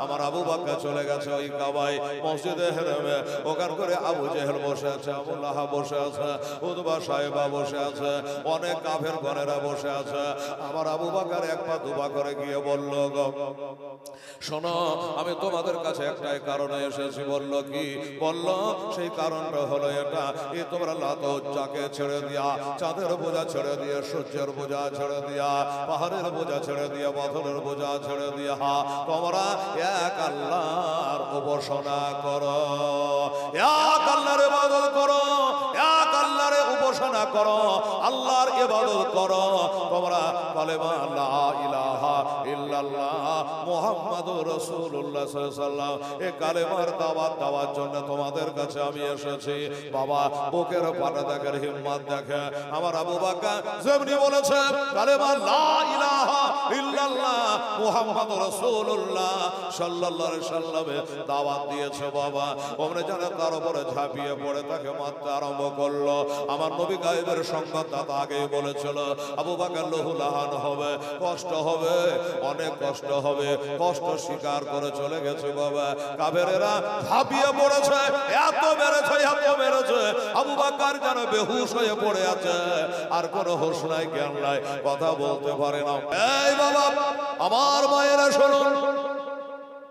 আমার আবু বকর চলে গেছে ওই কাবায় মসজিদে হেরেমে, ওখান করে আবু জেহেল বসে আছে, আবু লাহাব বসে আছে, উতবা সাহেবা বসে আছে, অনেক কাফের গণেরা বসে আছে। আমার আবু বকর এক পা দুপা করে গিয়ে বলল, গো শোনো, আমি তোমাদের কাছে একটাই কারণে এসেছি। বলল কি? বলল সেই কারণটা হলো এটা, এই তোমরা লাত উজ্জাকে ছেড়ে দিয়া, চাঁদের বোঝা ছেড়ে দিয়ে, সূর্যের বোঝা ছেড়ে দিয়া, পাহাড়ের বোঝা ছেড়ে দিয়া, পাথরের বোঝা ছেড়ে দিয়া তোমরা এক আল্লাহর উপাসনা করো, এক আল্লাহর ইবাদত করো, এক আল্লাহর উপাসনা করো, আল্লাহর ইবাদত করো। তোমরা কালেমা লা ইলাহা ইল্লাল্লাহ মুহাম্মাদুর রাসূলুল্লাহ সাল্লাল্লাহু আলাইহি ওয়াসাল্লাম, এই কালেমার দাওয়াত দেওয়ার জন্য তোমাদের কাছে আমি এসেছি। বাবা বুকের পাটা দেখেন, হিম্মত দেখে। আমার আবু বকর যেমনি বলেছে কালেমা লা ইলাহা ইল্লাল্লাহ মুহাম্মাদুর রাসূলুল্লাহ সাল্লাল্লাহু আলাইহি ওয়াসাল্লামে দাওয়াত দিয়েছে। বাবা ওমরে জানে তার উপরে ঝাঁপিয়ে পড়ে তাকে মারতে আরম্ভ করলো। আমার নবী গায়েবের সংবাদদাতা আগেই বলেছিল আবু বকর লহুলাহান হবে, কষ্ট হবে, অনেক কষ্ট হবে। কষ্ট স্বীকার করে চলে গেছে। বাবা কাফেরেরা ঝাঁপিয়ে পড়েছে, এত মেরেছে, এত মেরেছে, আবু বকর যেন বেহুশ হয়ে পড়ে আছে, আর কোনো হুঁশ নাই, জ্ঞান নাই, কথা বলতে পারে না। এই বাবা আমার মায়েরা শুনুন,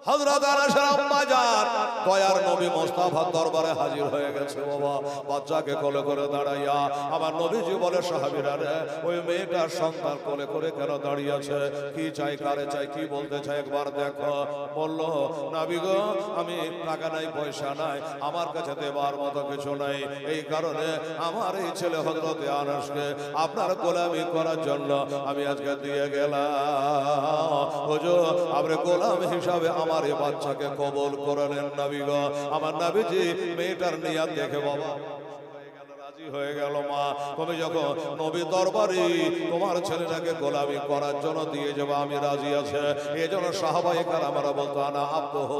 হযরত আয়েশা আম্মা জান দয়ার নবী মুস্তাফার দরবারে হাজির হয়ে গেছে। বাবা বাচ্চাকে কোলে করে দাঁড়াইয়া আমার নবীজি বলে, সাহাবীরা রে, ওই মেয়েটার সন্তান কোলে করে কেন দাঁড়িয়ে আছে? কি চাই, কারে চাই, কি বলতে চাই একবার দেখো। বলল, নবী গো, আমি টাকা নাই, পয়সা নাই, আমার কাছে দেবার মতো কিছু নাই, এই কারণে আমার এই ছেলে হযরত আনাসকে আপনার গোলামি করার জন্য আমি আজকে দিয়ে গেলাম। হুজুর আপনি গোলাম হিসাবে আমার এই বাচ্চাকে কবুল করে নেন নবী গো। আমার নবীজি মেয়েটার নিয়ত দেখে বাবা রাজি হয়ে গেল। মা তুমি যখন নবী দরবারে তোমার ছেলেটাকে গোলামি করার জন্য দিয়ে যাবো, আমি রাজি আছে। এই জন্য সাহাবায়ে কেরামরা বলতো আনা আব্দুহু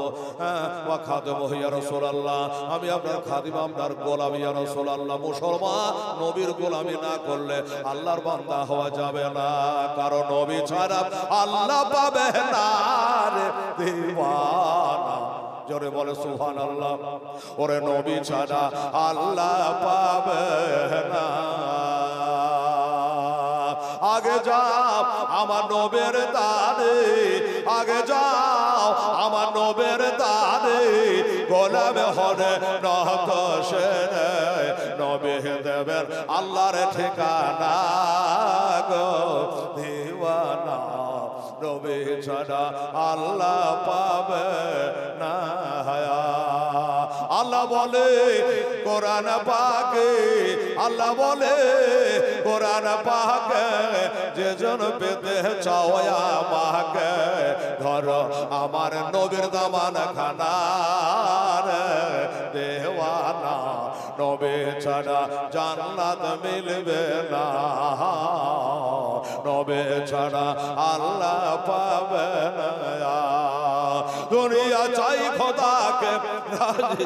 ওয়া খাদিমুহু ইয়া রাসূলুল্লাহ, আমি আপনার খাদিম, আপনার গোলাম ইয়া রাসূলুল্লাহ। মুসলমান নবীর গোলামি না করলে আল্লাহর বান্দা হওয়া যাবে না, কারণ নবী ছাড়া আল্লাহ পাবে না রে দিওয়ানা। জোরে বলে সুবহানাল্লাহ। ওরে নবী ছাড়া আল্লাহ পাবে না। আগে যাও আমার নবের দানে, আগে যাও আমার নবের দানে, গোলাম হনে নত সেরে নবে দেবেন আল্লাহর ঠিকানা গো দিওয়ানা। নবী ছাড়া আল্লাহ পাবে না। আল্লাহ বলে কোরআন পাকে, আল্লাহ বলে কোরআন পাকে, যে জন পেতে চাও আমাকে, ধরো আমার নবীর দামান খানার দেওয়ানা। নবী ছাড়া জান্নাত মিলবে না, নবী ছাড়া আল্লাহ পাবে না। দুনিয়া চাই খোদাকে রাজি,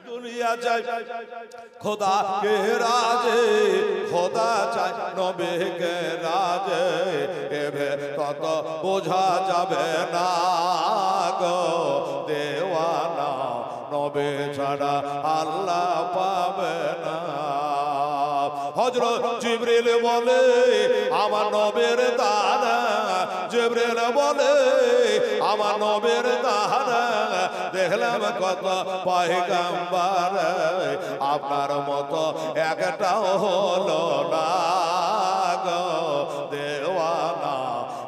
দুনিয়া চাই খোদা কে রাজে, খোদা চাই নবী কে রাজে। এবে কত বোঝা যাবে না গো দেওয়ানা, নবী ছাড়া আল্লাহ পাবে না। হযরত জিবরিল বলে আমার নবীর দানা, জিবরিল বলে আমার নবীর দানা, দেখলাম কত পয়গম্বর, আপনার মতো একটাও হলো না গো দেওয়ানা।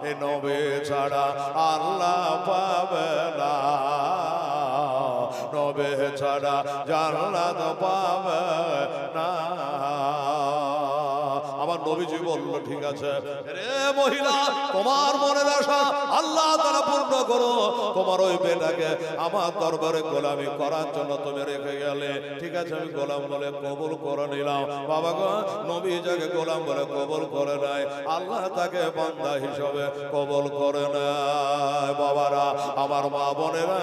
এ নবী ছাড়া আল্লাহ পাবে না, নবী ছাড়া জান্নাত পাবে না। আমার নবীজি বলল, ঠিক আছে রে মহিলা, তোমার মনের আশা আল্লাহ তাআলা পূর্ণ করো। তোমার ওই বেটাকে আমার দরবারে গোলামি করার জন্য তুমি রেখে গেলে, ঠিক আছে আমি গোলাম বলে কবুল করে নিলাম। বাবা গো, নবী যাকে গোলাম বলে কবুল করে নেয়, আল্লাহ তাকে বান্দা হিসাবে কবুল করে নেয়। বাবারা, আমার মা বোনেরা,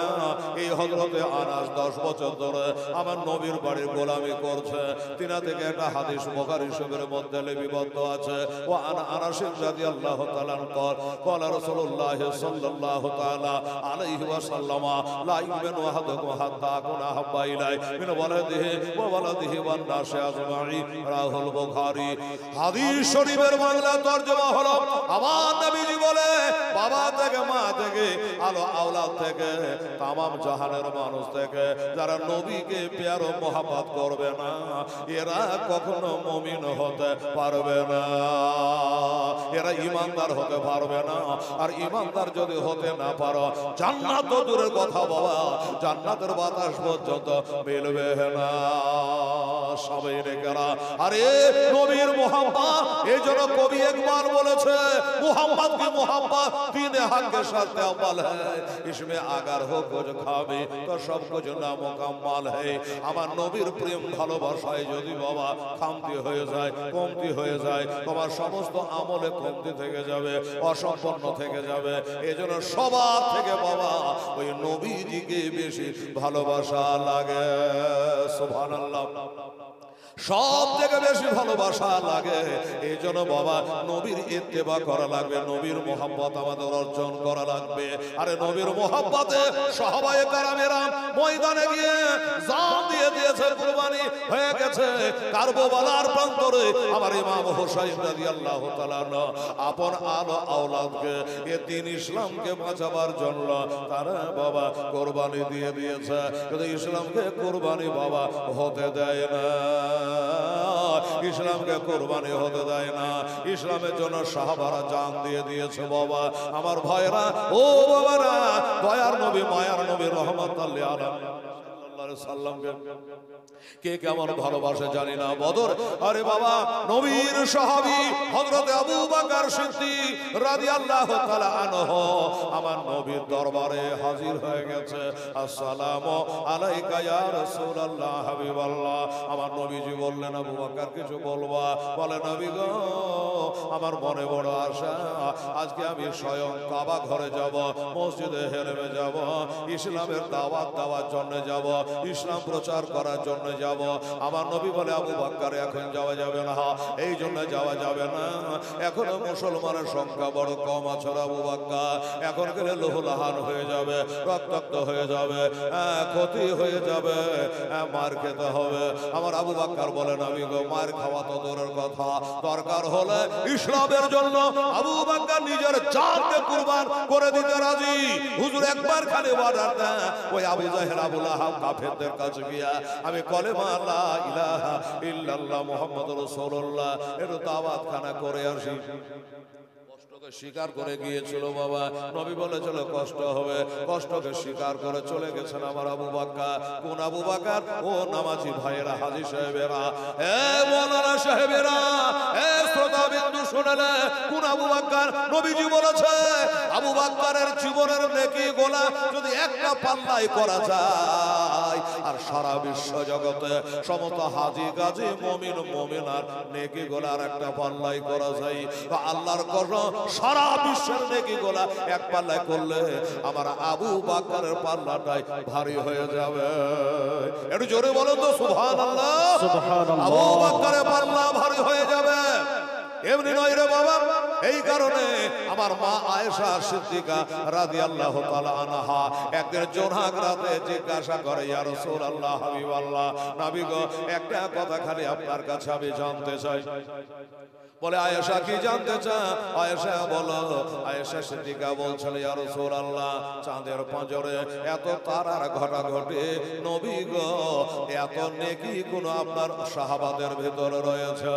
এই হযরতে আনাস 10 বছর ধরে আমার নবীর বাড়ির গোলামি করছে। তিনা থেকে একটা হাদিস বুখারী শরীফের মধ্যে লিপিবদ্ধ আছে। ও আনাস রাদিয়াল্লাহু তাআলা আনহু قال رسول الله صلى الله تعالى আলাইহি ওয়াসাল্লাম লা ইউমিনু আহাদুকুম হাত্তা আকুনা হাব্বা ইলাই মিন ওয়ালাদিহি ওয়া ওয়ালাদিহি ওয়ান নাসি আজমাইন রাহুল বুখারী। হাদিস শরীফের বাংলা তরজমা হলো আমার নবীজি বলে বাবা থেকে মা থেকে আলো আওলাদ থেকে তামাম জাহানের মানুষ থেকে যারা নবীকে প্যার ও মোহাব্বত করবে না এরা কখনো মুমিন হতে পারবে না, এরা ঈমানদার হতে পারবে না। আর ঈমানদার যদি হতে না পারো জান্নাত তো দূরের কথা বাবা, জান্নাতের বাতাস পর্যন্ত মিলবে না। সবাই রেখেরা আরে নবীর মোহাম্মত, এই জন্য কবি একবার বলেছে মোহাম্মদ কি মোহাম্মত তিন हक के साथ अव्वल है, इसमें अगर हो कुछ खाबे तो सब कुछ नामुकम्मल है। আমার নবীর প্রেম ভালোবাসায় যদি বাবা খামতি হয়ে যায়, কমতি হয়ে যায়, তোমার সমস্ত আমলে কমতি থেকে যাবে, অসম্পূর্ণ থেকে যাবে। এজন্য সবার থেকে বাবা ওই নবীজিকে বেশি ভালোবাসা লাগে। সুবহানাল্লাহ, সব থেকে বেশি ভালোবাসা লাগে। এই জন্য বাবা নবীর ইত্তেবা করা লাগবে, নবীর মোহাব্বত আমাদের অর্জন করা লাগবে। আরে নবীর মোহাব্বতে সাহাবায়ে কেরামেরা ময়দানে গিয়ে জান দিয়ে দিয়েছে, কুরবানি হয়ে গেছে। কারবালার প্রান্তরে আমার ইমাম হোসেন রাদিয়াল্লাহু তাআলা আপন আলো আওলাদকে এ দ্বীন ইসলামকে বাঁচাবার জন্য তারা বাবা কুরবানি দিয়ে দিয়েছে। কিন্তু ইসলামকে কুরবানি বাবা হতে দেয় না, ইসলামকে কুরবানি হতে দেয় না। ইসলামের জন্য সাহাবারা জান দিয়ে দিয়েছে বাবা। আমার ভাইরা ও বাবারা, দয়ার নবী মায়ার নবী রহমাতুল লিল আলামিন সাল্লামকে কে কেমন ভালোবাসে জানি না। বদর আরে বাবা নবীর সাহাবী হযরত আবু বকর সিদ্দিক রাদিয়াল্লাহু তাআলা আনহু আমার নবীর দরবারে হাজির হয়ে গেছে। আসসালামু আলাইকা ইয়া রাসূলুল্লাহ হাবিবাল্লাহ। আমার নবীজি বললেন আবু বকর কিছু বলবা? বলে নবী গো আমার মনে বড় আশা, আজকে আমি স্বয়ং কাবা ঘরে যাব, মসজিদে হেরেমে যাব, ইসলামের দাওয়াত দেওয়ার জন্য যাব, ইসলাম প্রচার করার জন্য যাব। আমার নবী বলে আবু বকর এখন যাওয়া যাবে না। এই জন্য যাওয়া যাবে না, এখনো মুসলমানের সংখ্যা বড় কম আছে আবু বকর, এখন গেলে লোহলাহান হয়ে যাবে, রক্তাক্ত হয়ে যাবে, ক্ষতি হয়ে যাবে, মার খেতে হবে। আমার আবু বকর বলে নবী গো মার খাওয়া তো দূরের কথা, দরকার হলে ইসলামের জন্য আবু বকর নিজের জানকে কুরবান করে দিতে রাজি। হুজুর একবার খালি অর্ডার দেন, ওই আবু জাহেল আবু লাহাব কাফেরদের কাছে গিয়া আমি কলেমা লা ইলাহা ইল্লাল্লাহ মুহাম্মাদুর রাসূলুল্লাহ এর দাওয়াত খানা করে আসি। কষ্টকে স্বীকার করে গিয়েছিল বাবা। নবী বলেছিল কষ্ট হবে, কষ্টকে স্বীকার করে চলে গেছেন আমার আবু বকর। কোন আবু বকর? ও নামাজি ভাইয়েরা, হাজী সাহেবেরা, এ মাওলানা সাহেবেরা, এ শ্রোতা বিন্দু শুনেলে কোন আবু বকর? নবীজি বলেছে আবু বকরের জীবনের নেকি গোলা যদি একটা পাল্লাই করা যায় আর সারা বিশ্ব জগতে সমস্ত হাজী গাজী মুমিন মুমিনার নেকি গোলার একটা পাল্লাই করা যায়, তো আল্লাহর কসম সারা বিশ্বের নেকি গোলা এক পাল্লায় করলে আমার আবু বকরের পাল্লাটাই ভারী হয়ে যাবে। একটু জোরে বলেন তো সুবহানাল্লাহ। সুবহানাল্লাহ। আবু বকরের পাল্লা ভারী হয়ে যাবে, এমনি নয় রে বাবা। এই কারণে আমার মা আয়েশা সিদ্দিকা রাদিয়াল্লাহু তাআলা আনহা একদিন জোনহাগ রাতে জিজ্ঞাসা করে ইয়া রাসূলুল্লাহ হাবিবাল্লাহ, নবী গো একটা কথা খালি আপনার কাছে আমি জানতে চাই। বলে আয়েশা কি জানতে চান? আয়েশা বলো। আয়েশা সিদ্দিকা বলছিল ইয়া রাসূলুল্লাহ চাঁদের পাঁজরে এত তারার ঘটাঘটি, নবী গো এত নেকি কোন আপনার সাহাবাদের ভিতরে রয়েছে?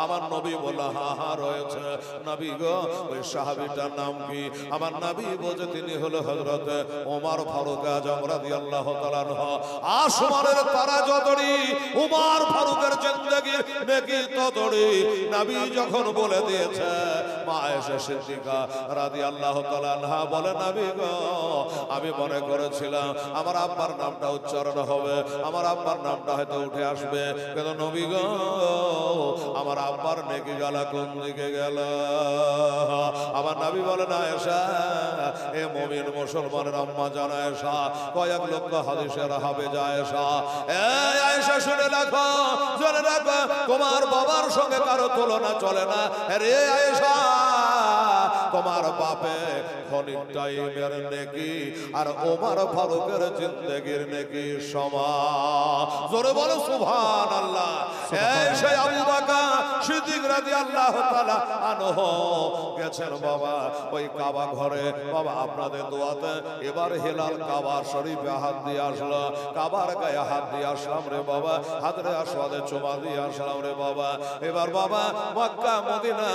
আমার নবী বলল হ্যাঁ হ্যাঁ রয়েছে। নবী গো ওই সাহাবীটার নাম কি? আমার নবী বলে তিনি হলো হযরত ওমর ফারুক আজম রাদিয়াল্লাহু তাআলা আনহু। আসমানের তারা যতই, ওমর ফারুকের জিন্দেগীর নেকি ততই। নবী যখন বলে দিয়েছে, মা আয়েশা সিদ্দিকা রাদিয়াল্লাহু তাআলা আনহা বলে নবী গো আমি মনে করেছিলাম আমার আব্বার নামটা উচ্চারণ হবে, আমার আব্বার নামটা হয়তো উঠে আসবে, কিন্তু নবী গো আমার আব্বার নেকি গালা কোন দিকে গেল? আমার নবী বলেন আয়েশা, এ মুমিন মুসলমানের আম্মা জান আয়েশা, কয়েক লক্ষ হাদিসের হাফেজ আয়েশা, এই আয়েশা শুনে রাখো, শুনে রাখো, তোমার বাবার সঙ্গে কারো তুলনা চলে না রে আয়েশা। তোমার বাপে খনিক টাইমের নেকি আর ওমর ফারুকের জিন্দেগির নেকি সমান। জোরে বলো সুবহানাল্লাহ। এই সেই আবু বকর সিদ্দিক রাদিয়াল্লাহু তাআলা আনহু গেছেন বাবা ওই কাবা ঘরে। বাবা আপনাদের দোয়াতে এবার হেলাল কাবা শরীফে হাত দিয়ে আসলো, কাবার গায়ে হাত দিয়ে আসলাম রে বাবা, হাজরে আসওয়াদে চুমা দিয়ে আসলাম রে বাবা। এবার বাবা মক্কা মদিনা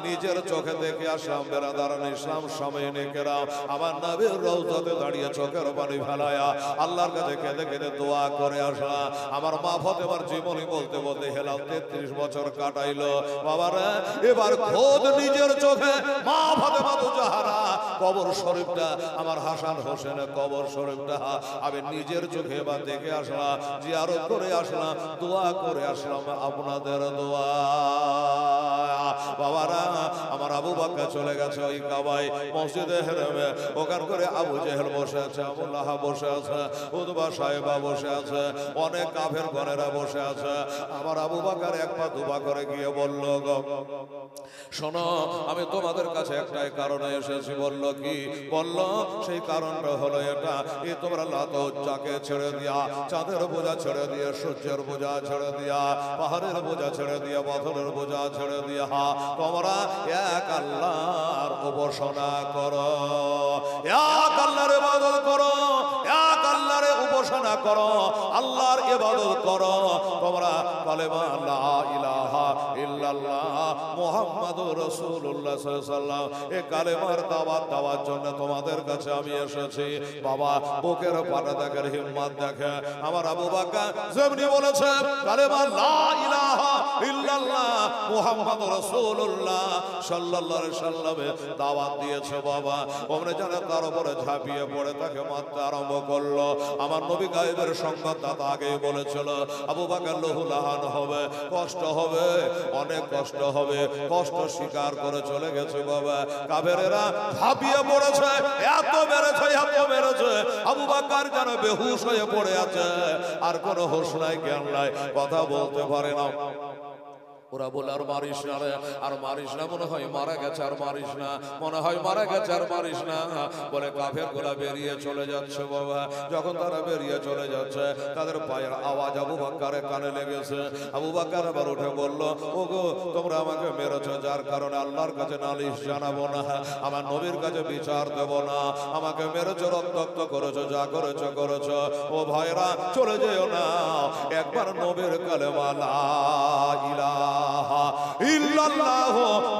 নিজের চোখে দেখে আসলাম। বেরাদারান ইসলাম সামনে কেরাম আমার নবীর রওজাতে দাঁড়িয়ে চোখের পানি ফেলায়া আল্লাহর কাছে কেঁদে কেঁদে দোয়া করে আসলাম। আমার মা ফাতেমার জীবনী বলতে বলতে হেলাল 33 বছর কাটাইলো বাবারা। এবার খোদ নিজের চোখে মা ফাতেমা জাহারা কবর শরীফটা, আমার হাসান হোসেনের কবর শরীফটা আমি নিজের চোখে এবার দেখে আসলাম, জিয়ারত করে আসলাম, দোয়া করে আসলাম আপনাদের দোয়া। বাবারা আমার আবু বকর চলে গেছে ওই কাবায় মসজিদে হেরেমে, ওখান করে আবু জেহেল বসে আছে, আবু লাহাব বসে আছে, উতবা সাহেবা বসে আছে, অনেক কাফের গণেরা বসে আছে। আমার আবু বকর এক পা দুপা করে গিয়ে বলল, গো শোনো আমি তোমাদের কাছে একটাই কারণে এসেছি। বলল কি? বলল সেই কারণটা হলো এটা, এই তোমরা লাত উজ্জাকে ছেড়ে দিয়া, চাঁদের বোঝা ছেড়ে দিয়ে, সূর্যের বোঝা ছেড়ে দিয়া, পাহাড়ের বোঝা ছেড়ে দিয়া, পাথরের বোঝা ছেড়ে দিয়া তোমরা এক আল্লাহর উপাসনা করো, এক আল্লাহর ইবাদত করো, এক আল্লাহর উপাসনা করো, আল্লাহর ইবাদত করো। তোমরা কালেমা লা ইলাহা ইল্লাল্লাহ মুহাম্মাদুর রাসূলুল্লাহ সাল্লাল্লাহু আলাইহি ওয়াসাল্লাম এই কালেমার দাওয়াত দেওয়ার জন্য তোমাদের কাছে আমি এসেছি। বাবা বুকের পাটা দেখেন, হিম্মত দেখে আমার আবু বকর যেমনি বলেছে কালেমা লা ইলাহা ইল্লাল্লাহ মুহাম্মাদুর রাসূলুল্লাহ সাল্লাল্লাহু আলাইহি ওয়াসাল্লামে দাওয়াত দিয়েছে বাবা। ওমরে জানে তার উপরে ঝাঁপিয়ে পড়ে তাকে মারতে আরম্ভ করলো। আমার নবী গায়েবের সংবাদদাতা আগেই বলেছিল আবু বকর লহুলাহান হবে, কষ্ট হবে, অনেক কষ্ট হবে। কষ্ট স্বীকার করে চলে গেছে বাবা। কাফেরেরা ঝাঁপিয়ে পড়েছে, এত মেরেছে, এত মেরেছে, আবু বকর যেন বেহুশ হয়ে পড়ে আছে, আর কোনো হুঁশ নাই, জ্ঞান নাই, কথা বলতে পারে না। ওরা বলে আর মারিস না রে, আর মারিস না, মনে হয় মারা গেছে, আর মারিস না, মনে হয় মারা গেছে, আর মারিস না বলে কাফের গোলা বেরিয়ে চলে যাচ্ছে বাবা। যখন তারা বেরিয়ে চলে যাচ্ছে তাদের পায়ের আওয়াজ আবু বকরের কানে লেগেছে। আবু বকর আবার উঠে বলল, ওগো তোমরা আমাকে মেরেছো, যার কারণে আল্লাহর কাছে নালিশ জানাবো না, আমার নবীর কাছে বিচার দেব না, আমাকে মেরেছো, রক্তাক্ত করেছো, যা করেছো করেছো। ও ভাইরা চলে যেও না, একবার নবীর কালেমা লা ইলাহা ইল্লাল্লাহ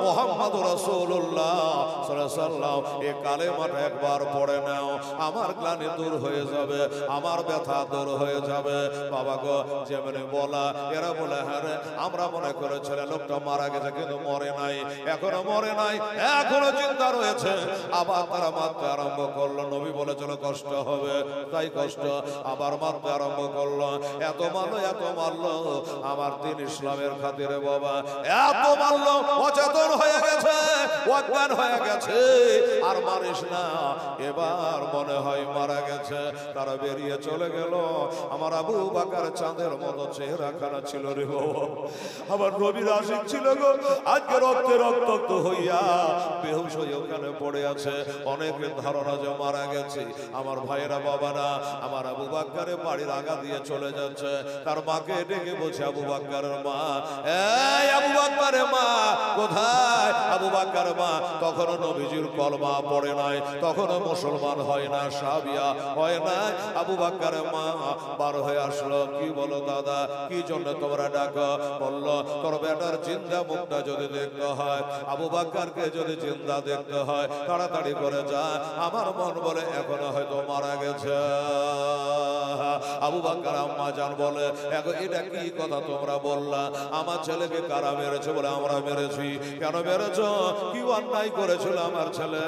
মুহাম্মাদুর রাসূলুল্লাহ সাল্লাল্লাহু আলাইহি ওয়াসাল্লাম এই কালেমাটা একবার পড়ে নাও, আমার গ্লানি দূর হয়ে যাবে, আমার ব্যথা দূর হয়ে যাবে। বাবা গো যেমনি বলা, এরা বলে হ্যাঁ রে, আমরা মনে করেছিলাম লোকটা মারা গেছে, কিন্তু মরে নাই, এখনো মরে নাই, এখনো চিন্তা রয়েছে। আবার তারা মারতে আরম্ভ করলো। নবী বলেছিল কষ্ট হবে, তাই কষ্ট, আবার মারতে আরম্ভ করলো। এত মারলো, এত মারলো, আমার দিন ইসলামের খাতিরে বাবা, এত মারলো, অচেতন হয়ে গেছে, অজ্ঞান হয়ে গেছে, আর মারিস না, এবার মনে হয় মারা গেছে। তারা বেরিয়ে চলে গেল। আমার আবু বকর চাঁদের মতো চেহারা খানা ছিল রে বাবা, আমার নবীর আশিক ছিল গো, আজকে রক্তে রক্তাক্ত হইয়া বেহুশ হয়ে ওখানে পড়ে আছে। অনেকের ধারণা যে মারা গেছে। আমার ভাইয়েরা বাবা না, আমার আবু বকরের বাড়ির আগা দিয়ে চলে যাচ্ছে, তার মাকে ডেকে বলছে আবু বকরের মা, এই আবু বকরের মা কোথায়? আবু বকরের মা তখনও নবীজির কলমা পড়ে নাই, তখনও মুসলমান হয় না, সাবিয়া হয় না। আবু বকরের মা বার হয়ে আসলো। কি বলো দাদা, কি জন্য তোমরা ডাকো? বলল তোর বেটার জিন্দা মুখটা যদি দেখতে হয়, আবু বকরকে যদি জিন্দা দেখতে হয়, তাড়াতাড়ি করে যা, আমার মন বলে এখনো হয়তো মারা গেছে। আবু বকর আম্মা জান বলে, এটা কি কথা তোমরা বললা? আমার ছেলেকে কারা মেরেছে? বলে আমরা মেরেছি। কেন মেরেছো? কি অন্যায় করেছিল আমার ছেলে?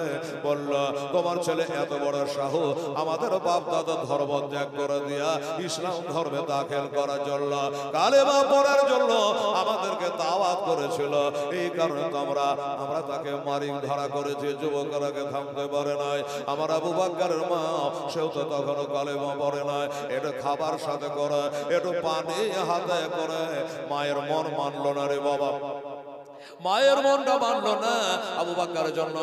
বলল তোমার ছেলে এত বড় সাহস, আমাদের বাপ দাদা ধর্ম ত্যাগ করে দিয়া ইসলাম ধর্মে দাখিল করার জন্য, কালেমা পড়ার জন্য আমাদেরকে দাওয়াত করেছিল, এই কারণে তো আমরা তাকে মারি ধরা করেছি। যুবকরাকে থামতে পারে নাই। আমার আবু বকরের মা, সেও তো তখনও কালেমা পড়ে নাই, একটু খাবার সাথে করে, একটু পানি হাতে করে, মায়ের মন মানলো না রে বাবা। মায়ের মনটা মানলো না। আবু বকরের জন্য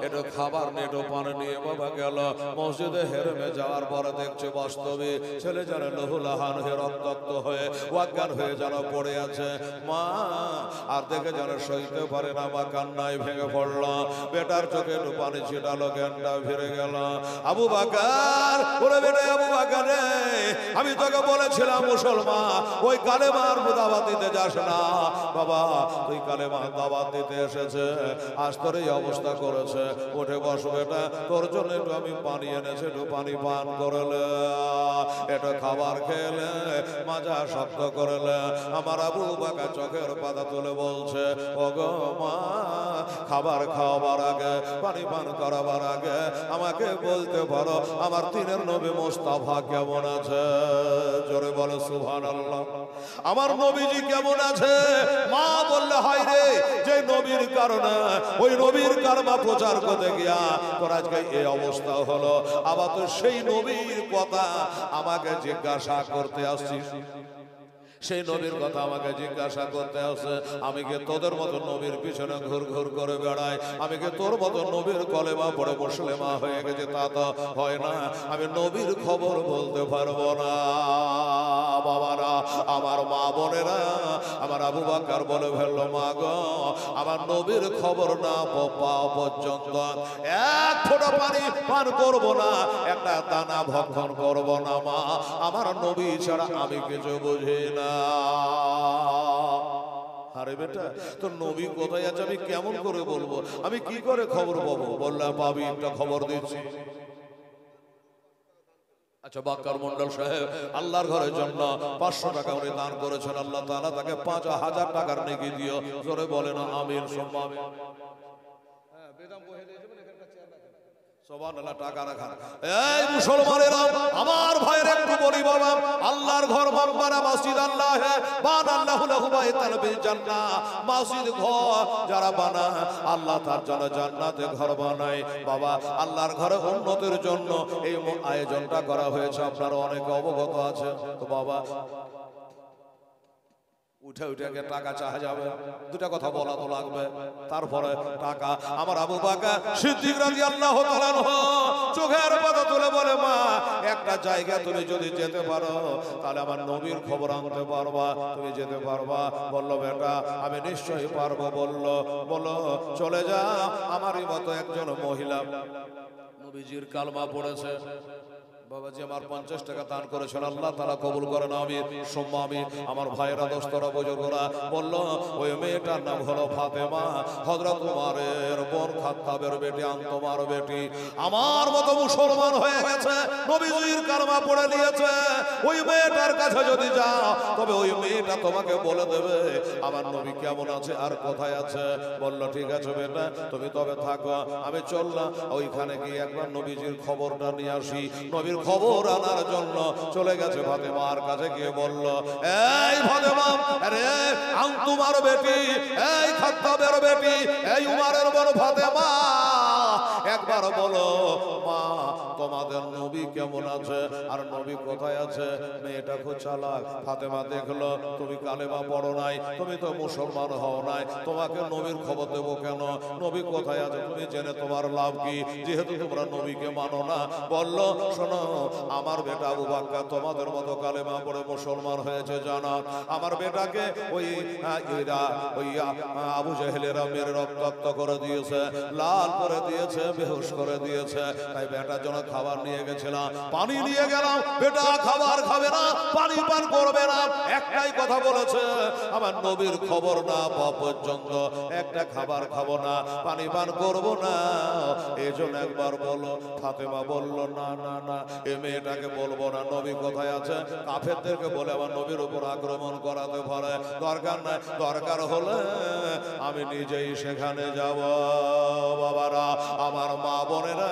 একটু খাবার নিয়ে একটু পানি নিয়ে বাবা গেল মসজিদে হেরেমে। যাওয়ার পরে দেখছে বাস্তবে ছেলে যেন লহুলাহান হয়ে রক্তাক্ত হয়ে অজ্ঞান হয়ে যেন পড়ে আছে। মা আর দেখে যেন সইতে পারে না, মা কান্নায় ভেঙে পড়ল। বেটার চোখে একটু পানি ছিটালো, জ্ঞানটা ফিরে গেল। আবু বকর বলে, বেটা আবু বকর রে, আমি তোকে বলেছিলাম মুসলমান ওই কালেমার দাওয়াত দিতে যাস না। বাবা তুই কালেমা দাওয়াত দিতে এসেছে, আজ তোর এই অবস্থা করেছে। উঠে বস বেটা, তোর জন্য একটু আমি পানি এনেছি, একটু পানি পান করলে, একটু খাবার খেলে, মাজা শক্ত করলে। আমার আবু বকর চোখের পাতা তুলে বলছে, ওগো মা, খাবার খাওয়াবার আগে, পানি পান করাবার আগে আমাকে বলতে পারো আমার তিনের নবী মুস্তাফা কেমন আছে? জোরে বলে সুবহানাল্লাহ। আমার নবীজি কেমন আছে? মা বললে, হয় রে, যে নবীর কারণে ওই নবীর কারমা প্রচার করতে গিয়া তোর আজকে এই অবস্থা হলো, আবার তো সেই নবীর কথা আমাকে জিজ্ঞাসা করতে আসছিস। সেই নবীর কথা আমাকে জিজ্ঞাসা করতে আসে। আমি কি তোদের মতো নবীর পিছনে ঘুর ঘুর করে বেড়াই? আমি কি তোর মতো নবীর কলেমা পড়ে মুসলিমা হয়ে গেছে? তা তো হয় না। আমি নবীর খবর বলতে পারবো না। বাবারা, আমার মা বোনেরা, আমার আবু বকর বলে ফেললো, মা গো, আমার নবীর খবর না পাওয়া পর্যন্ত এক ফোঁটা পানি পান করবো না, একটা দানা ভক্ষণ করবো না। মা, আমার নবী ছাড়া আমি কিছু বুঝি না। আরে বেটা, তোর নবী কোথায় আছে আমি কেমন করে বলবো? আমি কি করে খবর পাবো? বললাম, পাবি, একটা খবর দিচ্ছি। আচ্ছা, বকর মন্ডল সাহেব আল্লাহর ঘরের জন্য 500 টাকা উনি দান করেছেন। আল্লাহ তাআলা তাকে 5000 টাকার নেকি দিও। জোরে বলে না আমিন সুম্মা আমিন। হ্যাঁ, বেদাম বহে দিয়েছে, এখানকার চেয়ার রাখেন। সুবহানাল্লাহ, টাকা রাখা। এই মুসলমানেরা, আমার ভাইয়ের একটু বলি বাবা, আল্লাহর ঘর বানানো মসজিদ আল্লাহ বানাল্লাহু লাহু বাইতান ফিল জান্নাহ। মসজিদ ঘর যারা বানায় আল্লাহ তার জন্য জান্নাতে ঘর বানায়। বাবা, আল্লাহর ঘরে উন্নতির জন্য এই আয়োজনটা করা হয়েছে, আপনারা অনেকে অবগত আছে। তো বাবা, উঠে উঠে টাকা চাওয়া যাবে, দুটা কথা বলা তো লাগবে। তারপরে টাকা, আমার আবু বকর সিদ্দিক রাদিয়াল্লাহু তাআলা চোখের পাতা তুলে বলে, মা, একটা জায়গা তুমি যদি যেতে পারো তাহলে আমার নবীর খবর আনতে পারবা, তুমি যেতে পারবা? বলল, বেটা আমি নিশ্চয়ই পারবো। বললো চলে যা। আমারই মতো একজন মহিলা নবীজির কালমা পড়েছে। বাবাজি আমার 50 টাকা দান করেছেন, আল্লাহ তাআলা কবুল করেন। আমি সুম্মা আমি। আমার ভাইয়েরা, দোস্তরা, বুজুর্গরা বলল, ওই মেয়েটার নাম হলো ফাতেমা, হযরত উমরের বোন, খাত্তাবের বেটি, আনতমার বেটি। আমার মতো মুসলমান হয়ে গেছে, নবীজির কালমা পড়ে নিয়েছে। ওই মেয়েটার কাছে যদি যাও তবে ওই মেয়েটা তোমাকে বলে দেবে আমার নবী কেমন আছে আর কোথায় আছে। বলল, ঠিক আছে বেটা, তুমি তবে থাকো। আমি চললাম ওইখানে গিয়ে একবার নবীজির খবরটা নিয়ে আসি। নবীর খবর আনার জন্য চলে গেছে। ফাতেমার কাছে গিয়ে বলল, এই ফাতেমা, আরে আনতুমার বেটি, এই খাত্তাবের বেটি, এই উমরের বোন ফাতেমা, একবার বলো মা, তোমাদের নবী কেমন আছে আর নবী কোথায় আছে? মেয়েটা খুব চালাক। ফাতেমা দেখলো তুমি কালেমা পড়ো নাই, তুমি তো মুসলমান হও নাই, তোমাকে নবীর খবর দেবো কেন? নবী কোথায় আছে তুমি জেনে তোমার লাভ কি, যেহেতু তোমরা নবীকে মানো না? বলল, শোনো, আমার বেটা আবু বকর তোমাদের মতো কালেমা পড়ে মুসলমান হয়েছে জানা। আমার বেটাকে ওই আবু জেহেলেরা মেরে রক্তাক্ত করে দিয়েছে, লাল করে দিয়েছে, বেহুশ করে দিয়েছে। তাই বেটার জন্য খাবার নিয়ে গেছিলাম, পানি নিয়ে গেলাম। বেটা খাবার খাবে না, পানি পান করবে না, একটাই কথা বলেছে, আমার নবীর খবর না পাওয়া পর্যন্ত একটা খাবার খাবো না, পানি পান করবো না। এই জন্য একবার বলো। ফাতেমা বলল, না না না, এই মেয়েটাকে বলবো না। নবী কোথায় আছে? কাফেরদেরকে বলে আমার নবীর উপর আক্রমণ করাতে পারে, দরকার নাই। দরকার হলে আমি নিজেই সেখানে যাব। বাবারা, আমার মা বোনেরা,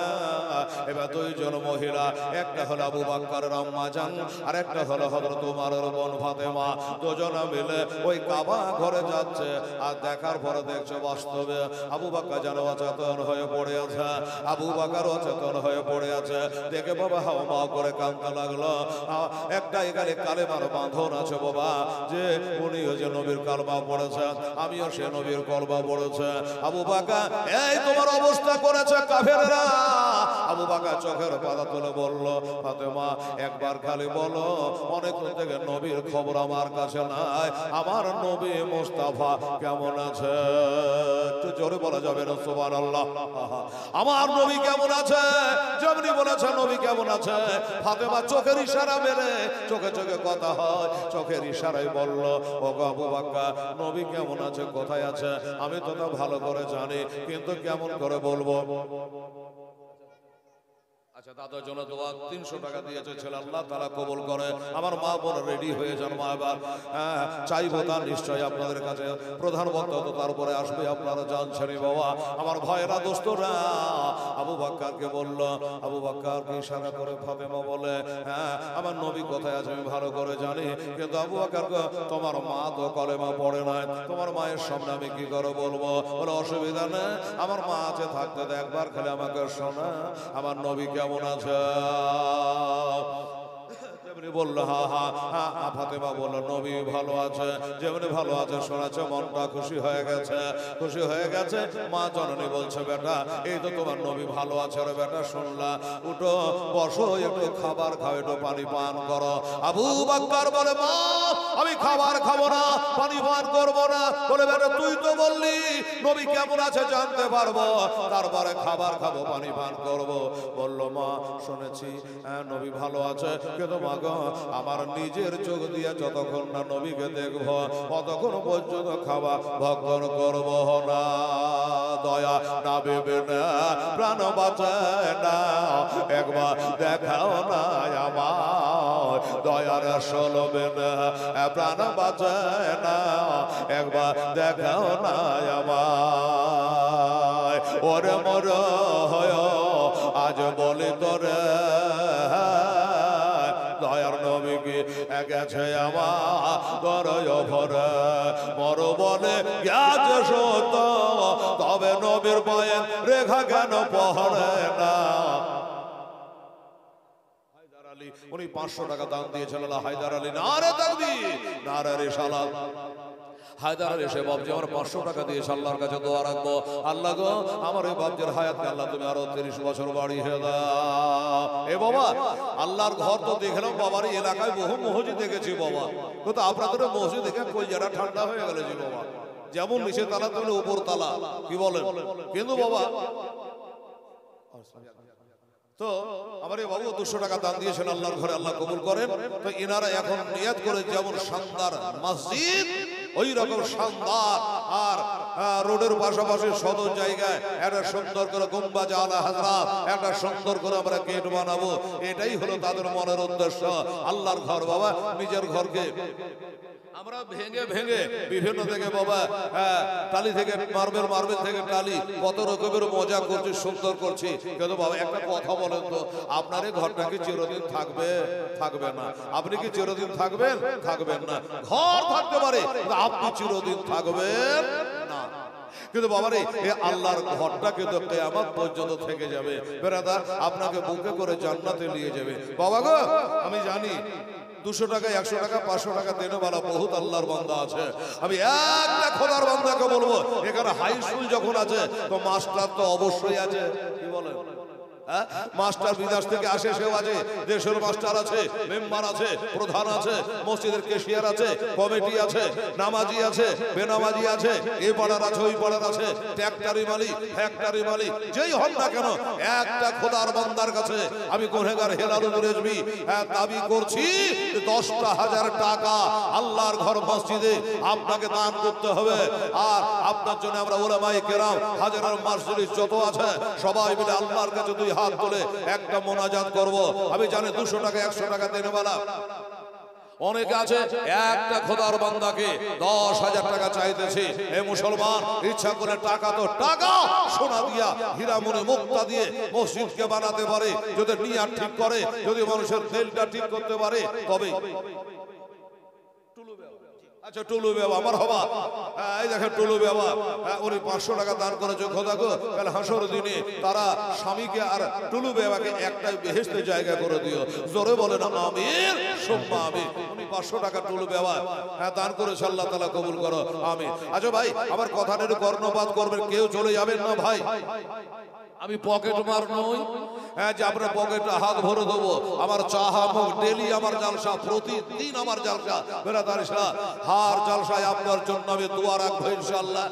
এবার দুইজন মহিলা, একটা হলো আবু বকরের আম্মা জান আর একটা হলো হযরত ওমরের বোন ফাতেমা, দুজনে মিলে ওই কাবা ঘরে যাচ্ছে। আর দেখার পরে দেখছে বাস্তবে আবু বকর যেন অচেতন হয়ে পড়ে আছে, আবু বকর অচেতন হয়ে পড়ে আছে। দেখে বাবা হাওয়া করে কাঁদতে লাগলো। একটা এখানে কালেমার বাঁধন আছে বাবা, যে উনিও যে নবীর কালমা পড়েছেন, আমিও সে নবীর কলমা পড়েছে। আবু বকর, এই তোমার অবস্থা করেছে কাফেররা। আবু বকর চোখের পাতা তুলে বলল, ফাতেমা একবার খালি বলো, অনেক থেকে নবীর খবর আমার কাছে নাই, আমার নবী মুস্তাফা কেমন আছে? একটু জোরে বলা যাবে না সুবহানাল্লাহ? আমার নবী কেমন আছে? যেমনি বলেছে নবী কেমন আছে, ফাতেমা চোখের ইশারা মেরে, চোখে চোখে কথা হয়, চোখের ইশারায় বলল, ও গো আবু বকর, নবী কেমন আছে, কোথায় আছে আমি তো তা ভালো করে জানি, কিন্তু কেমন করে বলবো? আচ্ছা, দাদার জন্য দোয়া 300 টাকা দিয়েছে ছেলে, আল্লাহ তাআলা কবুল করে। আমার মা বোন রেডি হয়ে যান মা, এবার চাইবো তার নিশ্চয়ই আপনাদের কাছে প্রধান বক্তা তো তারপরে আসবে, আপনারা জানছেনই বাবা। আমার ভাইয়েরা দোস্তরা আবু বকরকে বলল, আবু বকরকে ইশারা করে ফাতেমা বলে, হ্যাঁ আমার নবী কোথায় আছে আমি ভালো করে জানি, কিন্তু আবু বকর তোমার মা তো কলেমা পড়ে নাই, তোমার মায়ের সামনে আমি কি করে বলবো? বলে অসুবিধা নেই, আমার মা আছে থাকতে একবার খালি আমাকে শোনা, আমার নবী কেমন আছে? বললো হা হা হা। ফাতেমা বললো নবী ভালো আছে, যেমনি ভালো আছে শোনাচ্ছে, মনটা খুশি হয়ে গেছে, খুশি হয়ে গেছে। মা জননী বলছে, বেটা এই তো তোমার নবী ভালো আছে রে বেটা, শুনলা, উঠো বসো, একটু খাবার খাও, একটু পানি পান করো। আবু বকর বলে, মা আমি খাবার খাবো না, পানি পান করবো না। বলে, বেটা তুই তো বললি নবী কেমন আছে জানতে পারবো, তারপরে খাবার খাবো, পানি পান করবো। বললো, মা শুনেছি নবী ভালো আছে, কিন্তু মা আমার নিজের চোখ দিয়ে যতক্ষণ না নবীকে দেখব ততক্ষণ পর্যন্ত খাওয়া ভক্ষণ করব না। দয়া না ভেবে না প্রাণ বাঁচায় না, একবার দেখাও না আমার দয়ার সলবে না, প্রাণ বাঁচায় না, একবার দেখাও না আমার। ওরে মর হয় আজ বলে তোরে দয়ার নবীকে গেছে আমার গরয় ভরে, মর বলে গেছে সত, তবে নবীর বয়ে রেখা কেন পহরে না? হায়দার আলী উনি 500 টাকা দান দিয়েছিলেন। হায়দার আলী নারে তাকবীর, নারে রিসালাত। হায়দার আলী সে বাবজি আমার 500 টাকা দিয়েছে, আল্লাহর কাছে দোয়া রাখবো, আল্লাহ গো আমার ওই বাবজির হায়াতকে আল্লাহ তুমি আরো 30 বছর বাড়িয়ে দাও। এ বাবা আল্লাহর ঘর তো দেখলাম, বাবার এলাকায় বহু মসজিদ দেখেছি বাবা, কিন্তু আপনাদের মসজিদ দেখে কলজাটা ঠান্ডা হয়ে গেল যে বাবা, যেমন নিচে তালা তেমনি উপর তালা, কি বলেন? কিন্তু বাবা তো আমার এই বাবু 200 টাকা দান দিয়েছেন আল্লাহর ঘরে, আল্লাহ কবুল করেন। তো এনারা এখন নিয়াত করে যেমন শানদার মসজিদ ওই রকম শানদার আর রোডের পাশাপাশি সদর জায়গায় একটা সুন্দর করে গুম্বাজ আলা হযরত, একটা সুন্দর করে আমরা গেট বানাবো, এটাই হলো তাদের মনের উদ্দেশ্য। আল্লাহর ঘর বাবা, নিজের ঘরকে আমরা ভেঙে ভেঙে বিভিন্ন থেকে বাবা টালি থেকে মার্বেল থেকে টালি কত রকমের মজা করছি, সুন্দর করছি, কিন্তু বাবা একটা কথা বলেন তো, আপনার এই ঘরটা কি চিরদিন থাকবে? থাকবে না। আপনি কি চিরদিন থাকবেন? থাকবেন না। ঘর থাকতে পারে, আপনি চিরদিন থাকবেন না। কিন্তু বাবারে এই আল্লাহর ঘরটা কিন্তু কিয়ামত পর্যন্ত থেকে যাবে। বেরাদার আপনাকে বুকে করে জান্নাতে নিয়ে যাবে। বাবা গো আমি জানি 200 টাকা 100 টাকা 500 টাকা দেনে वाला বহুত আল্লাহর বান্দা আছে। আমি একটা খোদার বান্দাকে বলবো, এখানে হাই স্কুল যখন আছে তো মাস্টার তো অবশ্যই আছে, কি বলেন? মাস্টার বিদেশ থেকে আসে, সেও আছে, দেশের মাস্টার আছে, মেম্বার আছে, প্রধান আছে, মসজিদের কেশিয়ার আছে, কমিটি আছে, নামাজি আছে, বেনামাজি আছে, এই পাড়ার আছে, ওই পাড়ার আছে, ট্যাক্টরি মালিক, ফ্যাক্টরি মালিক, যেই হন না কেন একটা খোদার বান্দার কাছে আমি গুনাহগার হেলালুল রেজবি দাবি করছি 10,000 টাকা আল্লাহর ঘর মসজিদে আপনাকে দান করতে হবে। আর আপনার জন্য আমরা উলামায়ে কেরাম হাজার মাসজিদ যত আছে সবাই মিলে আল্লাহর কাছে দুই হাত তুলে একটা মোনাজাত করব। আমি জানি 200 টাকা 100 টাকা দেনে वाला অনেকে আছে একটা খোদার বান্দাকে 10,000 টাকা চাইতেছে। এ মুসলমান, ইচ্ছা করে টাকা তো টাকা, সোনা দিয়া হীরা মনে মুক্তা দিয়ে মসজিদকে বানাতে পারে, যদি নিয়াত ঠিক করে, যদি মানুষের দিলটা ঠিক করতে পারে, তবে আচ্ছা টুলু বাবা আমার হবা, এই দেখেন টুলু বাবা উনি 500 টাকা দান করেছে খোদা গো, কাল হাসর দিনে তারা স্বামীকে আর টুলু বাবাকে একটাই বেহেশতের জায়গা করে দিও। জোরে বলেন আমিন সুম্মা আমিন। উনি 500 টাকা টুলু বাবা দান করেছে, আল্লাহ তাআলা কবুল করো আমিন। আচ্ছা ভাই, আমার কথাটা একটু কর্ণপাত করবেন, কেউ চলে যাবেন না ভাই। আমি পকেট মার নই, হ্যাঁ, যে আপনার পকেটে হাত ভরে দেবো। আমার চাহা মুখ ডেলি আমার জালসা, প্রতিদিন আমার জালসা বেরাদার ইসলাম, হার জালসায় আপনার জন্য আমি দোয়া রাখবো ইনশাআল্লাহ।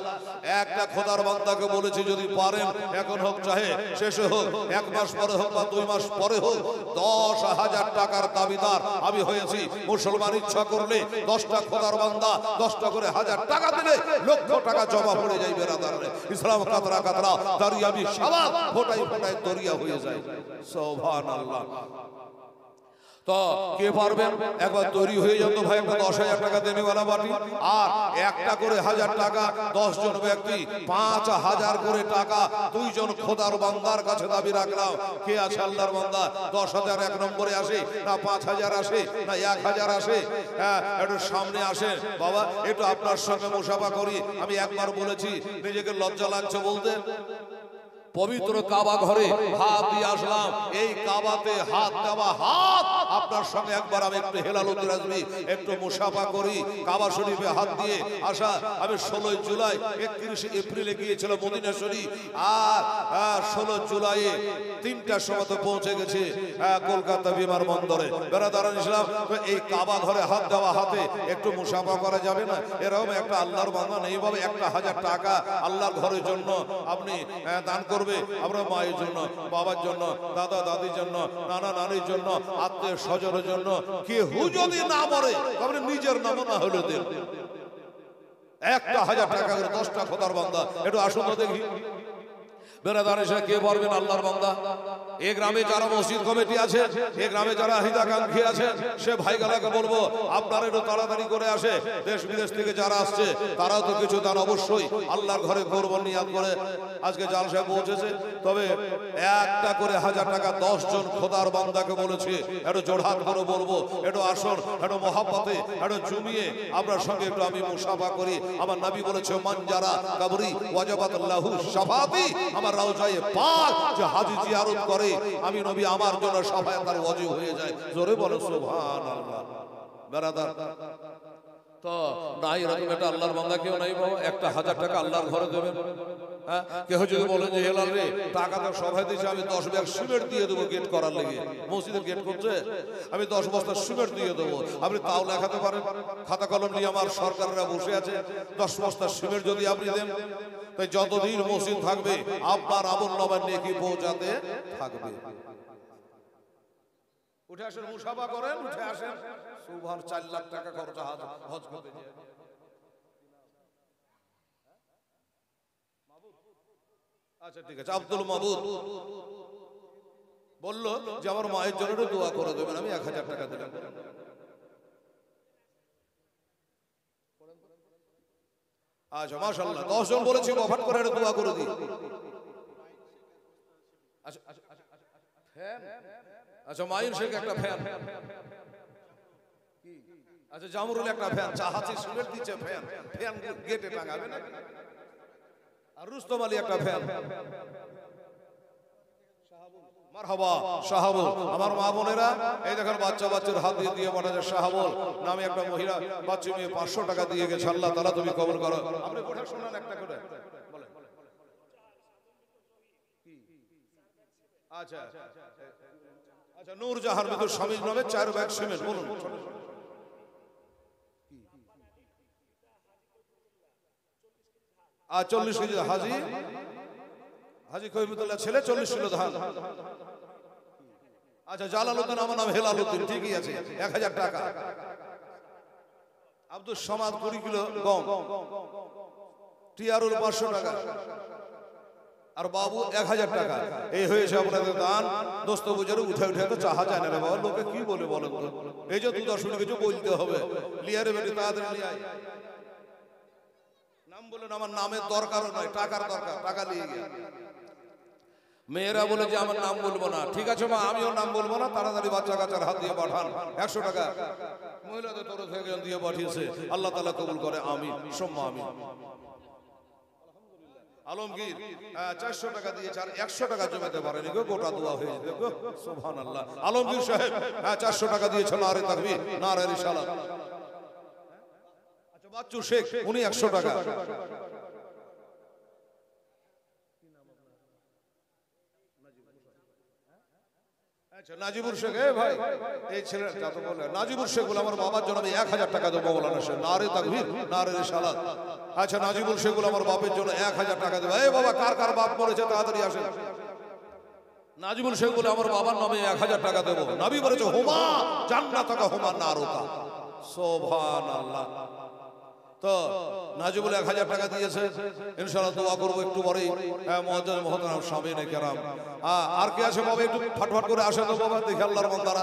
একটা খোদার বান্দাকে বলেছি যদি পারেন, এখন হোক চাহে শেষে হোক, 1 মাস পরে হোক বা 2 মাস পরে হোক, 10,000 টাকার দাবিদার আমি হয়েছি। মুসলমান ইচ্ছা করলে 10টা খোদার বান্দা 10টা করে 1000 টাকা দিলে লক্ষ টাকা জমা পড়ে যায় বেরাদার। ইসলাম কাতরা কাতরা দাঁড়িয়ে আমি সবার ফোটাই ফোটাই দরিয়া হয়ে যায়। সুবহানাল্লাহ। তো কে পারবেন একবার তৈরি হয়ে যেত ভাই, একটা 10,000 টাকা দেনেওয়ালা বাটি, আর একটা করে 1000 টাকা 10 জন ব্যক্তি 5,000 করে টাকা 2 জন খোদার বান্দার কাছে দাবি রাখলাম। কে আছে আল্লাহর বান্দা? 10,000 এক নম্বরে আসে না 5,000 আসে না 1,000 আসে? হ্যাঁ, একটু সামনে আসেন বাবা, একটু আপনার সঙ্গে মুসাফা করি। আমি একবার বলেছি, নিজেকে লজ্জা লাগছে বলতে। পবিত্র কাবা ঘরে হাত দিয়ে আসলাম, এই কাবাতে হাত দেওয়া হাত আপনার সঙ্গে একবার আমি একটু হেলালুদ্দিন রাজবি একটু মুসাফা করি। কাবা শরীফে হাত দিয়ে আসা। আমি 16 জুলাই 31 এপ্রিলে গিয়েছিলাম মদিনা শরীফ, আর 16 জুলাইয়ে 3টার সময় তো পৌঁছে গেছি কলকাতা বিমানবন্দরে। বেরাদারান ইসলাম, তো এই কাবা ঘরে হাত দেওয়া হাতে একটু মুসাফা করা যাবে না? এরকম একটা আল্লাহর বান্দা নেই ভাবে 1,000 টাকা আল্লাহর ঘরের জন্য আপনি দান করবেন, আপনার মায়ের জন্য, বাবার জন্য, দাদা দাদির জন্য, নানা নানির জন্য, আত্মীয় স্বজনের জন্য। কেউ যদি না মরে তবে নিজের নাম না হলে দেন 1,000 টাকা করে 10টা খোদার বান্দা। একটু আসুন তো দেখি বেরাদার এসে কে পারবেন আল্লাহর বান্দা। এই গ্রামে যারা মসজিদ কমিটি আছে, এই গ্রামে যারা হিতাকাঙ্ক্ষী আছে, সে ভাইগুলোকে বলবো আপনারা একটু তাড়াতাড়ি করে আসে। দেশ বিদেশ থেকে যারা আসছে তারাও তো কিছু দান অবশ্যই আল্লাহর ঘরে করবেন নিয়াত করে। আজকে জালসায় পৌঁছেছে, তবে একটা করে 1000 টাকা 10 জন খোদার বান্দাকে বলেছে একটু জোড়হাত করে বলবো, একটু আসন, একটু মহাব্বতে, একটু জমিয়ে আপনার সঙ্গে একটু আমি মুসাফা করি। আমার নবী বলেছে মান যারা কবরি ওয়াজাবাত লাহু শাফাতি, আমার রওজায়ে পাক যে হাজী জিয়ারত করে আমি নবী আমার জন্য শাফায়াত তার ওয়াজিব হয়ে যায়। জোরে বলো সুবহানাল্লাহ। বেরাদার, তো নাই এরকম একটা আল্লাহর বান্দা কেউ নাই বাবা 1,000 টাকা আল্লাহর ঘরে দেবেন? হ্যাঁ, কেউ যদি বলেন যে হেলাল রে টাকা তো সবাই দিচ্ছে, আমি 10 ব্যাগ সিমেন্ট দিয়ে দেবো গেট করার লেগে, মসজিদের গেট করছে, আমি 10 বস্তা সিমেন্ট দিয়ে দেবো, আপনি তাও লেখাতে পারেন। খাতা কলম নিয়ে আমার সরকাররা বসে আছে, 10 বস্তা সিমেন্ট যদি আপনি দেন, তাই যতদিন মসজিদ থাকবে আপনার আমলনামার নেকি পৌঁছাতে থাকবে। উঠে আসেন, মুসাফা করেন, উঠে আসেন। সুবহান, 4 লাখ টাকা খরচা হজ করতে যায়। আচ্ছা ঠিক আছে, আব্দুল মাহবুব বললো যে আমার মায়ের জন্য দোয়া করে দেবেন, আমি 1,000 টাকা দিলাম। আচ্ছা মাশাআল্লাহ, 10 জন বলেছি ওয়াফাত করে দোয়া করে দিই। আচ্ছা ফ্যান, আচ্ছা মাইন শেখ একটা ফ্যান, আচ্ছা জামরুল একটা ফ্যান, চাহাচি সিলেট দিচ্ছে ফ্যান, ফ্যান গেটে টাঙাবে না। আর রুস্তম আলী একটা ফ্যান। মারহাবা শাহাবুল, আমার মা বোনেরা এই দেখেন বাচ্চার হাত দিয়ে দিয়ে পাঠাচ্ছে। শাহাবুল নামে একটা মহিলা বাচ্চা মেয়ে 500 টাকা দিয়ে গেছে। আল্লাহ তাআলা তুমি কবুল করো। আপনি কথা শুনান একটা করে বলেন। আচ্ছা আচ্ছা, নূর জাহান মৃত্যুর স্বামীর নামে 4 ব্যাগ সিমেন্ট বলুন। আর 40 কেজি হাজি কবিবুল্লাহ ছেলে 40 কিলো ধান। আচ্ছা জালালউদ্দিন, আমার নাম হেলালউদ্দিন, ঠিকই আছে, 1,000 টাকা। আব্দুল সামাদ 20 কিলো গম। টিয়ারুল 500 টাকা। আর বাবু 1000 টাকা। এই হয়েছে আপনাদের দান। দোস্ত বুঝে উঠে উঠে তো চাহা যায় না রে বাবা, লোকে কি বলে বলেন তো? এই যে 2 দর্শনে কিছু বলতে হবে। লিয়ারে বেটি তাড়াতাড়ি নিয়ে আয়। নাম বলেন, আমার নামের দরকারও নয়, টাকার দরকার, টাকা নিয়ে গিয়ে। মেয়েরা বলে যে আমার নাম বলবো না, ঠিক আছে মা আমিও নাম বলবো না, তাড়াতাড়ি বাচ্চা কাচ্চার হাত দিয়ে পাঠান 100 টাকা মহিলাদের তরফ থেকে দিয়ে পাঠিয়েছে, আল্লাহ তাআলা কবুল করে, আমিন সুম্মা আমিন। আলমগীর 400 টাকা দিয়েছে, আর 100 টাকা জমাতে পারেনি গো, গোটা দোয়া হয়ে যেত গো, সুবহানাল্লাহ। আলমগীর সাহেব 400 টাকা দিয়েছেন, নারে তাকবীর, নারে রিসালাত। আচ্ছা বাচ্চু শেখ উনি 100 টাকা। আচ্ছা নাজিবুর শেখ, ভাই এই ছেলে যত বলে নাজিবুর শেখ বলে আমার বাবার জন্য আমি 1000 টাকা দেবো, মৌলানা শেখ, নারে তাকবীর, নারে রিসালাত। আচ্ছা নাজিবুর শেখ বলে আমার বাপের জন্য 1000 টাকা দেবো। এই বাবা কার কার বাপ মরেছে তাড়াতাড়ি আসেন। নাজিবুল শেখ বলে আমার বাবার নামে 1000 টাকা দেবো। নবী বলেছে হুমা জান্নাতুকা হুমা নারুকা, সুবহানাল্লাহ। তো নাজিবুল 1000 টাকা দিয়েছে, ইনশাআল্লাহ দোয়া করব একটু পরেই। মুআজ্জাজ মুহতারাম সামিনে কেরাম, আর কে আছে বাবা একটু ফটফট করে আসেন তো বাবা, দেখি আল্লাহর বান্দারা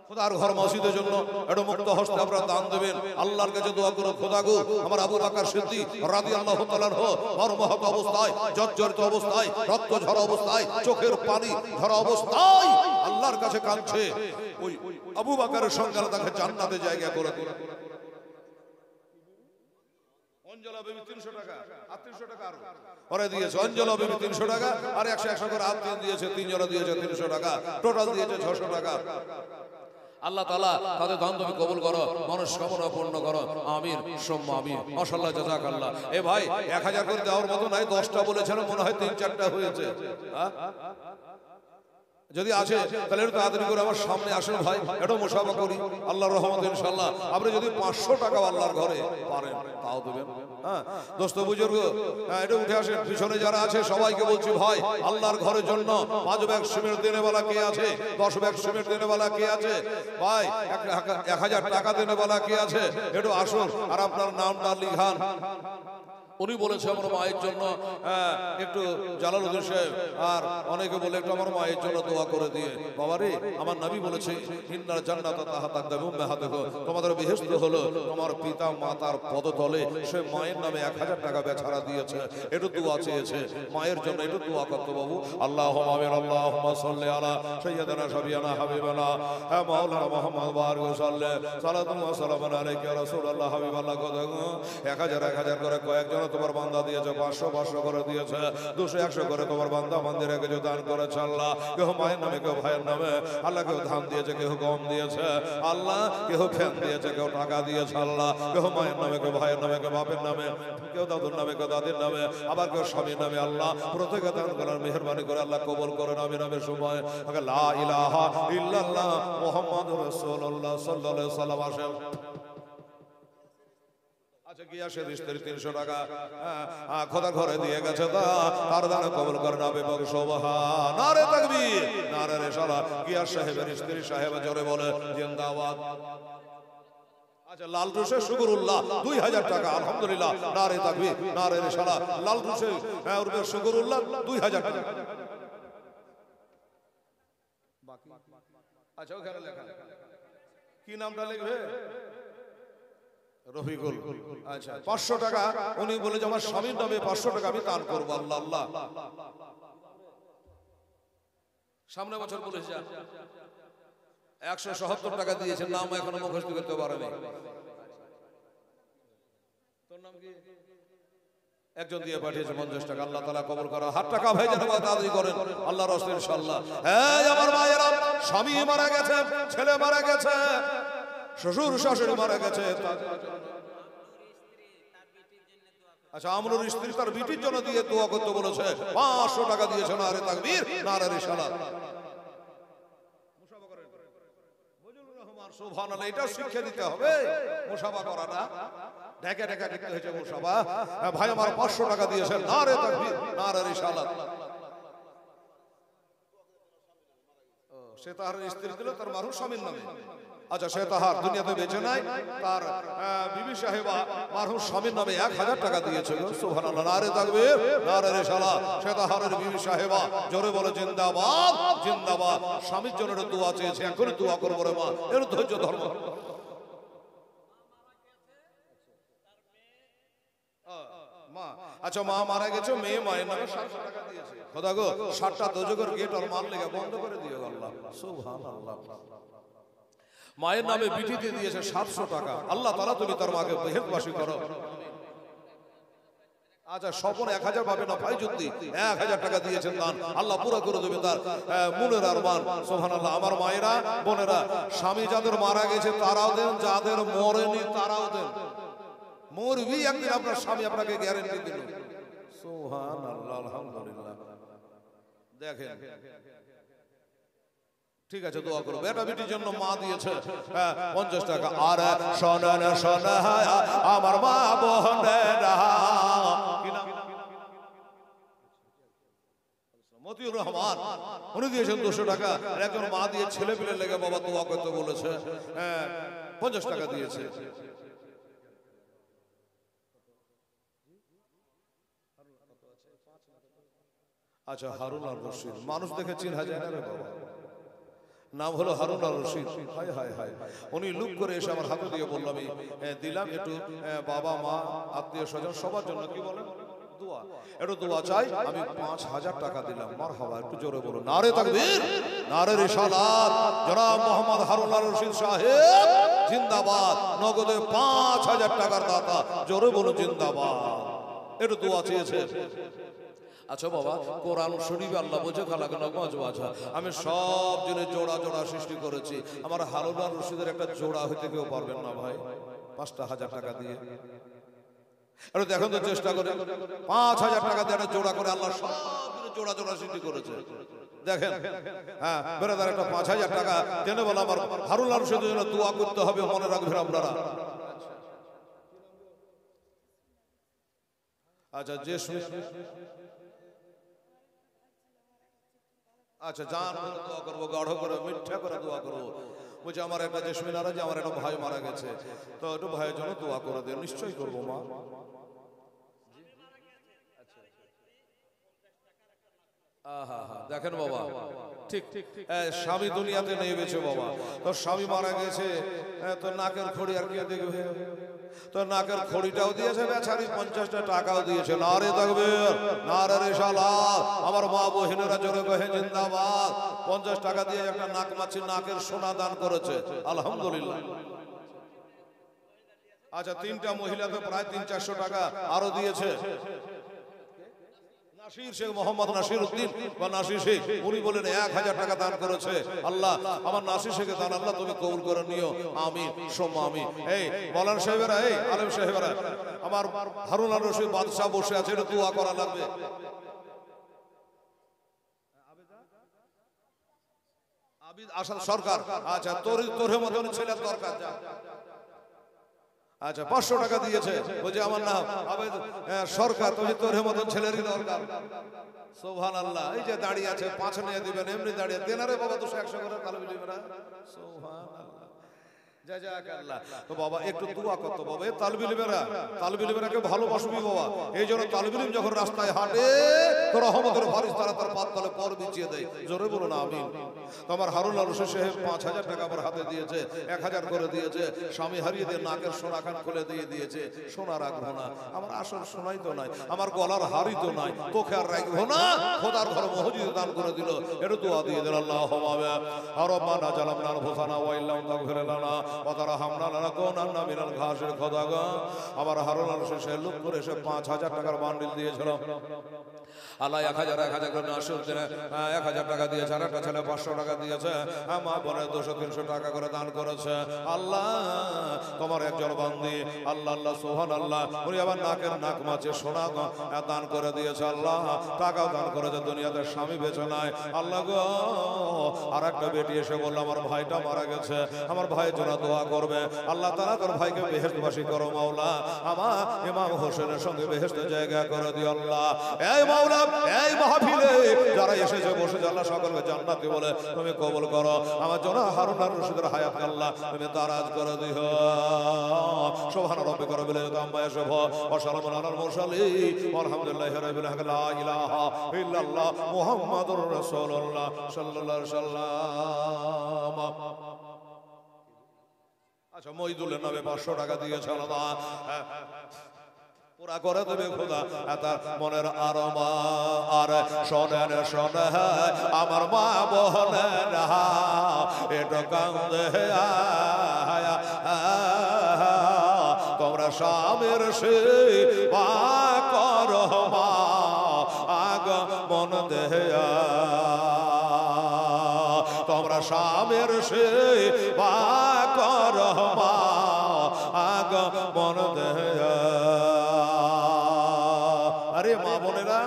খোদার ঘর মসজিদের জন্য একটু মুক্ত হস্তে আপনারা দান দেবেন। আল্লাহর কাছে দোয়া করো, খোদা গো আমার আবু বকর সিদ্দিক রাদিয়াল্লাহু তাআলা আনহু মরমহত অবস্থায়, জর্জরিত অবস্থায়, রক্ত ঝরা অবস্থায়, চোখের পানি ঝরা অবস্থায় আল্লাহর কাছে কাঁদছে, ওই আবু বকরের সঙ্গে তাকে জান্নাতে জায়গা করে দিন। অঞ্জলা বেবি 300 টাকা, আর 300 টাকা আরো পরে দিয়েছে। অঞ্জলা বেবি 300 টাকা, আর 100 করে হাত দিয়েছে, 3 জনা দিয়েছে 300 টাকা, টোটাল দিয়েছে 600 টাকা। আল্লাহ তাআলা তাদের দান তুমি কবুল করো, মনস্কামনা পূর্ণ করো, আমিন সুম্মা আমিন। মাশাআল্লাহ জাযাকাল্লাহ। এ ভাই 1000 করে দেওয়ার মতো নাই, 10টা বলেছেন, মনে হয় 3-4টা হয়েছে। যদি আছে তাহলে একটু তাড়াতাড়ি করে আমার সামনে আসেন ভাই, একটু মুসাফা করি আল্লাহর রহমতে ইনশাআল্লাহ। আপনি যদি 500 টাকা আল্লাহর ঘরে পারেন তাও দেবেন। হ্যাঁ দোস্ত বুজুর্গ, এটা উঠে আসেন, পিছনে যারা আছে সবাইকে বলছি ভাই আল্লাহর ঘরের জন্য 5 ব্যাগ সিমেন্ট দেনেওয়ালা কে আছে, 10 ব্যাগ সিমেন্ট দেনেওয়ালা কে আছে, ভাই 1000 টাকা দেনেওয়ালা কে আছে, একটু আসুন আর আপনার নামটা লিখান। উনি বলেছে আমার মায়ের জন্য একটু, জালালউদ্দিন সাহেব আর অনেকে বলে একটু আমার মায়ের জন্য দোয়া করে দিয়ে। বাবারে আমার নবী বলেছে ইন্নাল জান্নাতা তাহতা আকদামুম মাহাতুহু, তোমাদের বেহেশত হলো তোমার পিতা মাতার পদতলে। সে মায়ের নামে 1000 টাকা বেচারা দিয়েছে, একটু দোয়া চেয়েছে মায়ের জন্য, একটু দোয়া করতে বাবু। আল্লাহুম্মা আমিন, আল্লাহুম্মা সাল্লি আলা সাইয়্যিদিনা শাফিয়ানা হাবিবানা মাওলানা মুহাম্মদ বারিক ওয়া সাল্লাম সালাতুন ওয়া সালামুন আলাইকা ইয়া রাসূলুল্লাহ হাবিবাল্লাহ। কত 1000 করে কয়েকজন তোমার বান্দা দিয়েছে, 500 করে দিয়েছে, 200 করে তোমার বান্দা মন্দিরে কিছু দান করেছে। আল্লাহ কেউ মায়ের নামে, কেউ ভাইয়ের নামে, আল্লাহ কেউ ধান দিয়েছে, কেউ গম দিয়েছে, আল্লাহ কেউ ফ্যান দিয়েছে, কেউ টাকা দিয়েছে, আল্লাহ কেউ মায়ের নামে, কেউ ভাইয়ের নামে, কেউ বাপের নামে, কেউ দাদুর নামে, কেউ দাদির নামে, আবার কেউ স্বামীর নামে। আল্লাহ প্রত্যেকে দান করার মেহেরবানি করে আল্লাহ কবুল করেন। আমি নামের সময় লা ইলাহা ইল্লাল্লাহ মুহাম্মাদুর রাসূলুল্লাহ সাল্লাল্লাহু আলাইহি ওয়াসাল্লাম আসেন। আচ্ছা গিয়া সে 300 টাকা খোদার ঘরে দিয়ে গেছে, তার দান কবুল করেন। আবে বক সুবহান, নারে তাকবীর, নারে রিসালাত। গিয়া সাহেবের স্ত্রী সাহেব জোরে বলে জিন্দাবাদ। আচ্ছা লাল রুশে শুকরুল্লাহ 2000 টাকা, আলহামদুলিল্লাহ, নারে তাকবীর, নারে রিসালাত। লাল রুশে ওরফে শুকরুল্লাহ 2000 টাকা বাকি। আচ্ছা ওখানে লেখা, কি নামটা লিখবে? রফিকুল। আচ্ছা 500 টাকা উনি বলে যে আমার স্বামীর নামে 500 টাকা আমি দান করবো। আল্লাহ আল্লাহ, সামনে বছর বলেছে 170 টাকা দিয়েছেন, নাম এখনো মুখস্থ করতে পারেনি। তোর নাম কি? একজন দিয়ে পাঠিয়েছে 50 টাকা, আল্লাহ তাআলা কবুল করো। হাত টাকা ভাই যেন তাড়াতাড়ি করেন আল্লাহর রাস্তায় ইনশাআল্লাহ। হ্যাঁ আমার মায়েরা, স্বামী মারা গেছে, ছেলে মারা গেছে, শ্বশুর শাশুড়ি মারা গেছে, আচ্ছা আমরুর স্ত্রী তার বিটির জন্য দিয়ে দোয়া করতে বলেছে, 500 টাকা দিয়েছে। নারে তাকবীর, নারে রিসালাত। মুসাফা করেন বজলুর রহমান, সুবহানাল্লাহ। এটা শিক্ষা দিতে হবে, মুসাফা করাটা ঢাকা ঢাকা করতে হয়েছে মুসাফা। ভাই আমার 500 টাকা দিয়েছেন, নারে তাকবীর, নারে রিসালাত। সে তাহার স্ত্রী দিল তার মারহুম স্বামীর নামে। আচ্ছা, সে তাহার দুনিয়াতে বেঁচে নাই, তার বিবি সাহেবা মারহুম স্বামীর নামে 1000 টাকা দিয়েছে। সুবহানাল্লাহ, নারে তাকবীর, নারে রিসালাত। সে তাহারের বিবি সাহেবা জোরে বলে জিন্দাবাদ, জিন্দাবাদ। স্বামীর জন্য দোয়া চেয়েছে, এখন দোয়া করবো রে মা, এর ধৈর্য ধর্ম। আচ্ছা, মা মারা গেছে, মেয়ে মায়ের নামে 700 টাকা দিয়েছে। খোদা গো, 7টা দোজখের গেট আর মাল লেগে বন্ধ করে দিও আল্লাহ। সুবহানাল্লাহ। মায়ের নামে বিটিতে দিয়েছে 700 টাকা। আল্লাহ তাআলা তুমি তার মাকে বেহেশতবাসী করো। আচ্ছা, স্বপন 1000 পাবে না, ফাইজুদ্দি 1000 টাকা দিয়েছেন দান, আল্লাহ পুরো করে দেবে তার মনের আরমান। সুবহানাল্লাহ। আমার মায়েরা বোনেরা, স্বামী যাদের মারা গেছে তারাও দেন, যাদের মরেনি তারাও দেন। মরবি একদিন আপনার স্বামী, আপনাকে গ্যারান্টি দিল। সুবহানাল্লাহ, আলহামদুলিল্লাহ। দেখেন, ঠিক আছে, দোয়া করো। বেটা বেটির জন্য মা দিয়েছে 50 টাকা। আর শোনেন শোনা আমার মা বোনেরা, কি নাম? মতিউর রহমান, উনি দিয়েছেন 200 টাকা। একজন মা দিয়ে ছেলে পেলে লেগে বাবা দোয়া করতে বলেছে, 50 টাকা দিয়েছে। আচ্ছা, হারুন আর রশিদ, মানুষ দেখে চিনহা যায় না রে বাবা, নাম হলো হারুন আর রশিদ। হায় হায় হায়, উনি লুক করে এসে আমার হাতে দিয়ে বললাম, আমি দিলাম একটু বাবা মা আত্মীয় স্বজন সবার জন্য, কি বলেন, দোয়া, একটু দোয়া চাই। আমি 5000 টাকা দিলাম। মারহাবা, একটু জোরে বলুন, নারে তাকবীর, নারে রিসালাত। জনাব মোহাম্মদ হারুন আর রশিদ সাহেব জিন্দাবাদ, নগদে 5000 টাকার দাতা, জোরে বলুন জিন্দাবাদ। একটু দোয়া চেয়েছে। আচ্ছা বাবা, কোরআন শরীফ আল্লাহ বোঝে খালাক নগজ বাজা, আমি সব জিনিস জোড়া জোড়া সৃষ্টি করেছি। আমার হারুন আর রশিদের একটা জোড়া হইতে কেউ পারবেন না ভাই, 5000 টাকা দিয়ে। আর দেখুন তো, চেষ্টা করে 5000 টাকা দিয়ে একটা জোড়া করে আল্লাহ সব জিনিস জোড়া জোড়া সৃষ্টি করেছে। দেখেন, হ্যাঁ বেরাদার, একটা 5000 টাকা জেনে বলো আমার হারুন আর রশিদের জন্য দোয়া করতে হবে, মনে রাখবেন আপনারা। আচ্ছা, যে আচ্ছা জান দোয়া করবো, গাঢ় করে মিথ্যা করে দোয়া করবো। বলছে আমার একটা জেসমিন আর যে আমার একটা ভাই মারা গেছে, তো একটু ভাইয়ের জন্য দোয়া করে দেন। নিশ্চয়ই করবো মা। দেখেন বাবা, ঠিক স্বামী দুনিয়াতে নেই বেঁচে বাবা, তোর স্বামী মারা গেছে, তোর নাকের খড়ি আর কে দেখবে, তো নাকের খড়িটাও দিয়েছে বেচারি, 50টা টাকাও দিয়েছে। নারে তাকবীর, নারে রিসালাত। আমার মা বহিনেরা জোরে কহে জিন্দাবাদ। 50 টাকা দিয়ে একটা নাক মাছি নাকের সোনা দান করেছে, আলহামদুলিল্লাহ। আচ্ছা, 3টা মহিলাকে প্রায় 300-400 টাকা আরো দিয়েছে। নাসির শেখ মোহাম্মদ নাসির উদ্দিন বা নাসির শেখ, উনি বলেন 1000 টাকা দান করেছে। আল্লাহ আমার নাসির শেখের দান আল্লাহ তুমি কবুল করে নিও, আমিন সোম্মা আমিন। এই মৌলানা সাহেবেরা, এই আলেম সাহেবেরা, আমার হারুন আর রশিদ বাদশাহ বসে আছে, এটা দোয়া করা লাগবে। আবিদ আসাদ সরকার, আচ্ছা তোর মতন ছেলের দরকার, যা। আচ্ছা, 500 টাকা দিয়েছে। বলছে আমার নাম আবেদ সরকার, তোর মতন ছেলেরই দরকার। সুবহানাল্লাহ। এই যে দাঁড়িয়ে আছে, 5 নিয়ে দিবেন, এমনি দাঁড়িয়ে দেনারে বাবা 200-100 করে তাহলে বুঝবেন না। সুবহানাল্লাহ, জাযাকাল্লাহ। তো বাবা একটু দোয়া করতে বাবা, এই তালবিল ইলমেরাকে ভালোবাসবি বাবা। এই জন্য তালবিল ইলম যখন রাস্তায় হাঁটে, তো রহমতের ফারিস্তারা তার পাত তলে পর বিছিয়ে দেয়, জোরে বলুন আমিন। তো আমার হারুন আর রশিদ সাহেব 5000 টাকা আমার হাতে দিয়েছে, 1000 করে দিয়েছে। স্বামী হারিয়ে দিয়ে নাকের সোনা খান খুলে দিয়ে দিয়েছে। সোনা রাখবো না, আমার আসল সোনাই তো নাই, আমার গলার হারই তো নাই, তোকে আর রাখবো না। খোদার ঘরে মসজিদে দান করে দিল, একটু দোয়া দিয়ে দিল, আল্লাহুম্মা রব্বানা জালামনা আনফুসানা ওয়া ইল্লাম তাগফির লানা ওয়া তারহামনা লানাকুনান্না মিনাল খাসিরিন। খোদা গো, আমার হারুন আর রশিদ সাহেব লোক করে এসে 5000 টাকার বান্ডিল দিয়েছিল। আল্লাহ 1000 করে নাসির দিনে 1000 টাকা দিয়েছে। আর একটা ছেলে 500 টাকা দিয়েছে। মা বোনে 200-300 টাকা করে দান করেছে। আল্লাহ তোমার একজন বান্দি, আল্লাহ আল্লাহ সুবহানাল্লাহ, উনি আবার নাকের নাক মাছে সোনা দান করে দিয়েছে। আল্লাহ টাকাও দান করেছে, দুনিয়াতে স্বামী বেঁচে নাই। আল্লাহ গো, আর একটা বেটি এসে বলল আমার ভাইটা মারা গেছে, আমার ভাইয়ের জন্য দোয়া করবে। আল্লাহ তাআলা তোর ভাইকে বেহেশতবাসী করো মাওলা, আমার ইমাম হোসেনের সঙ্গে বেহেশতে জায়গা করে দিও আল্লাহ। এই মাওলা এই মাহফিলে যারা এসেছে বসে আল্লাহ সকলকে জান্নাতি বলে তুমি কবুল করো। আমার জন্য হারুন আর রশিদের হায়াত আল্লাহ তুমি দারাজ করে দিও। সুবহান রাব্বিকা রাব্বিল ইজ্জাতি আম্মা ইয়াসিফুন ওয়া সালামুন আলাল মুরসালিন আলহামদুলিল্লাহি রাব্বিল আলামিন। লা ইলাহা ইল্লাল্লাহ মুহাম্মাদুর রাসূলুল্লাহ সাল্লাল্লাহু আলাইহি ওয়াসাল্লাম। আচ্ছা মইদুলের নামে 500 টাকা দিয়েছে আল্লাহ পুরা করে দেবে খোদা তার মনের আরমা। আর শোনেন শোনে আমার মা বহনেন এটা কান্দে তোমরা স্বামীর সেবা করো মা আগ মন দেয়া তোমরা স্বামীর সেবা করো মা আগ মন দেয়া। আরে মা বোনেরা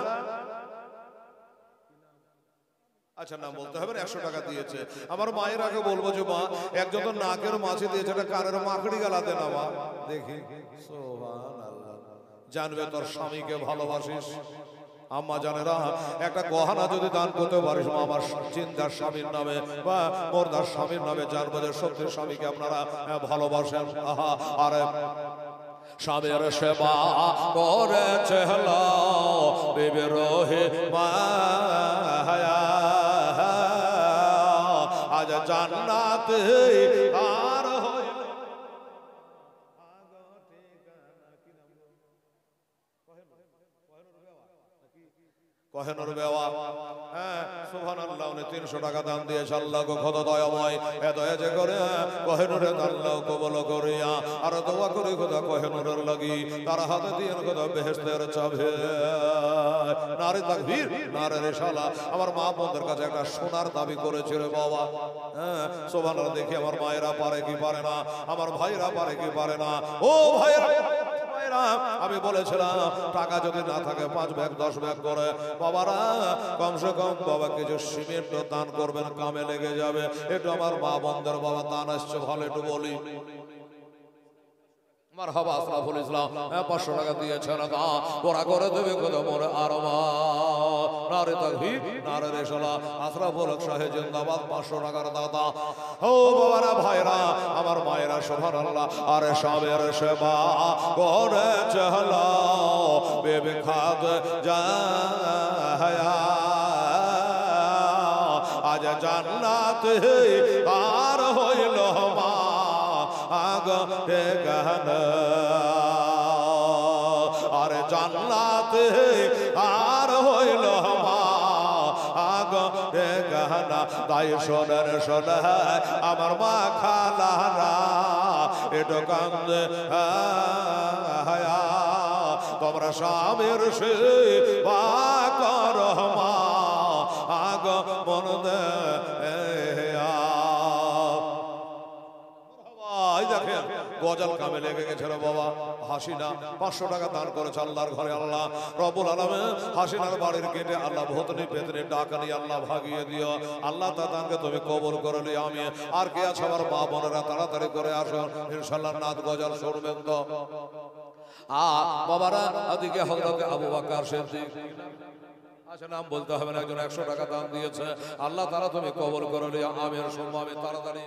আচ্ছা নাম বলতে হবে না 100 টাকা দিয়েছে। আমার মায়ের আগে বলবো যে মা একজন তো নাকের মাছি দিয়েছে এটা কানের মাকড়ি গালাতে না মা দেখি সুবহানাল্লাহ জানবে তোর স্বামীকে ভালোবাসিস। আম্মা জানেরা একটা গহনা যদি দান করতে পারিস মা আমার চিন্তার স্বামীর নামে বা মোরদার স্বামীর নামে জানবো যে সত্যি স্বামীকে আপনারা ভালোবাসেন। আহা আর স্বামীর সেবা করেছে বিবিরোহে মায়া আজ জান্নাতে আর হইল কহেনুর বেওয়া। হ্যাঁ সুবহানাল্লাহ উনি 300 টাকা দান দিয়েছে। আল্লাহ গো খোদা দয়াময় এ দয়া যে করে কহেনুরের আল্লাহ কবুল করিয়া আর দোয়া করে খোদা কহেনুরের লাগি তার হাতে দিয়ে খোদা বেহেশতের চাবি। নারে তাকবীর নারে রিসালাত। আমার মা বোনদের কাছে একটা সোনার দাবি করেছিল বাবা। হ্যাঁ সুবহানাল্লাহ দেখি আমার মায়েরা পারে কি পারে না, আমার ভাইরা পারে কি পারে না। ও ভাইরা আমি বলেছিলাম টাকা যদি না থাকে 5 ব্যাগ 10 ব্যাগ করে বাবারা কমসে কম বাবা কিছু সিমেন্ট দান করবেন কামে লেগে যাবে। একটু আমার মা বোনদের বাবা দান আসছে ভালো একটু বলি মারহাবা। আশরাফুল ইসলাম 500 টাকা দিয়েছে না ওরা করে দেবে খোদা মোর আরমা নারে তাকবীর নারে রিসালাত। আশরাফুল সাহেব জিন্দাবাদ 500 টাকার দাতা। ও বাবারা ভাইরা আমার মায়েরা সুবহানাল্লাহ আর স্বামীর সেবা করেছে বেবে খাদ যায়া আজ জান্নাতে আর হইল মা আগ গান আর জান্নাতে আর হইল মা আগ গান। তাই শোনেন শোনে আমার মা খালারা এটা কান্দে তোমরা স্বামীর সেবা করো মা আগ মন দেয়া। দেখেন গজাল কামে লেগে গেছিল বাবা। হাসিনা 500 টাকা দান করেছে আল্লাহর ঘরে। আল্লাহ রব্বুল আলামিন হাসিনার বাড়ির গেটে আল্লাহ ভূতনি পেতনি ডাকানি আল্লাহ ভাগিয়ে দিও। আল্লাহ তাদেরকে তুমি কবুল করে নিও আমি। আর কে আছে আমার মা বোনেরা তাড়াতাড়ি করে আসুন ইনশাআল্লাহ নাত গজাল শুনবেন তো। বাবারা ওদিকে হযরত আবু বকর সিদ্দিক আচ্ছা নাম বলতে হবে না একজন 100 টাকা দান দিয়েছে। আল্লাহ তাআলা তুমি কবুল করে নিও আমিন সুম্মা আমিন। তাড়াতাড়ি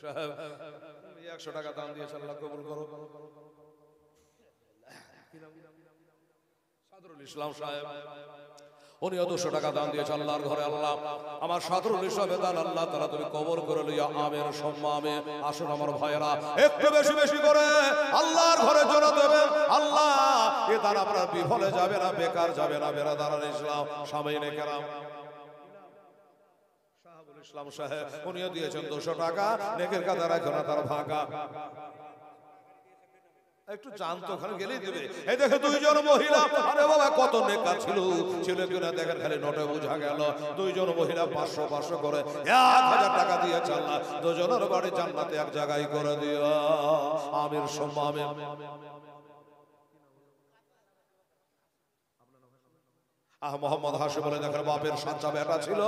সাহেব 100 টাকা দান দিয়েছে আল্লাহ কবুল করো। সাদরুল ইসলাম সাহেব উনি 200 টাকা দান দিয়েছে আল্লাহর ঘরে। আল্লাহ আমার সাদরুল ইসলামের দান আল্লাহ তাআলা তুমি কবুল করে লিয়া আমিন সুম্মা আমিন। আসুন আমার ভাইয়েরা একটু বেশি বেশি করে আল্লাহর ঘরে জোড়া দেবেন। আল্লাহ এ দান আপনার বিফলে যাবে না বেকার যাবে না। বেরাদারান ইসলাম সাময়িনে কেরাম ইসলাম সাহেব উনিও দিয়েছেন 200 টাকা নেকের কাঁধে রাখো না তার ভাগা একটু জানতো ওখানে গেলেই দেবে। এই দেখে 2 জন মহিলা আরে বাবা কত নেকা ছিল ছিল কিনা দেখেন খালি নোটে বোঝা গেল। 2 জন মহিলা 500 500 করে 1000 টাকা দিয়েছে আল্লাহ 2 জনের বাড়ি জান্নাতে এক জায়গায় করে দিও আমিন সুম্মা আমিন। মোহাম্মদ হাশিম বলে দেখেন বাপের সাচ্চা বেটা ছিল,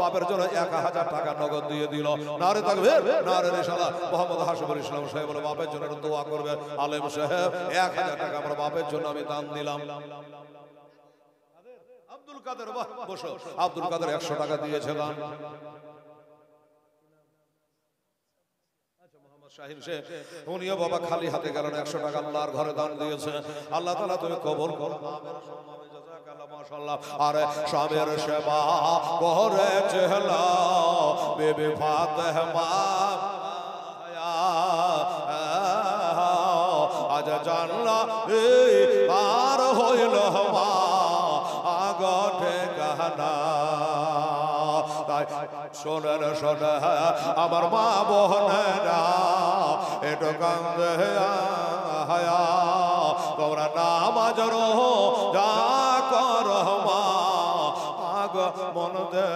বাপের জন্য 1000 টাকা নগদ দিয়ে দিল। নারে তাকবীর, নারে রিসালাত। মোহাম্মদ হাশিম ইসলাম সাহেব বলে বাপের জন্য একটু দোয়া করবে। আলেম সাহেব 1000 টাকা আমার বাপের জন্য আমি দান দিলাম। আব্দুল কাদের, বাহ বসো। আব্দুল কাদের 100 টাকা দিয়েছে দান। শাহিন শেখ উনিও বাবা খালি হাতে গেলেন, 100 টাকা আল্লাহর ঘরে দান দিয়েছে। আল্লাহ তাআলা তুমি কবুল করো। মাশাআল্লাহ। আরে স্বামীর সেবা করে চেহলা বেবি ফাতেমা আজ জানলা আর হইল মা আগঠে গানা। তাই শোনেন শোনে আমার মা বোনেরা একটু কান্দে হায়া, তোমরা নামাজ রোজা করো মা আগ মন দে।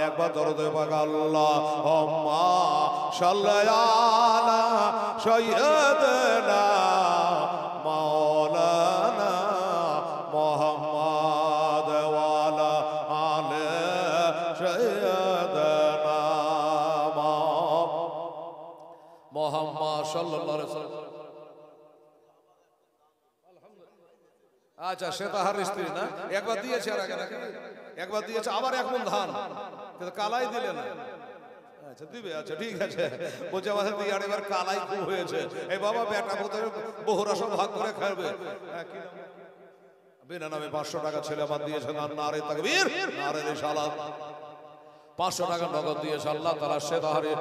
একবার দরুদে পাক আল্লাহুম্মা সাল্লি আলা সাইয়্যিদিনা মাওলানা মুহাম্মদ ওয়া আলা আলি সাইয়্যিদিনা মুহাম্মদ সাল্লাল্লাহু আলাইহি ওয়াসাল্লাম। আচ্ছা সে তাহার স্ত্রী না, একবার দিয়েছে আর আগে নাকি একবার দিয়েছে, আবার এক মণ ধান, কিন্তু কালাই দিলে না। আচ্ছা দিবে, আচ্ছা ঠিক আছে। বলছে আমাদের দিয়ে আরেকবার কালাই খুব হয়েছে। এই বাবা বেটা বোধহয় বহুরা সব ভাগ করে খাবে। বিনা নামে 500 টাকা ছেলে আমার দিয়েছে দান। নারে তাকবীর, নারে রিসালাত। 500 টাকা নগদ দিয়েছে আল্লাহ তাআলা সে তাহারে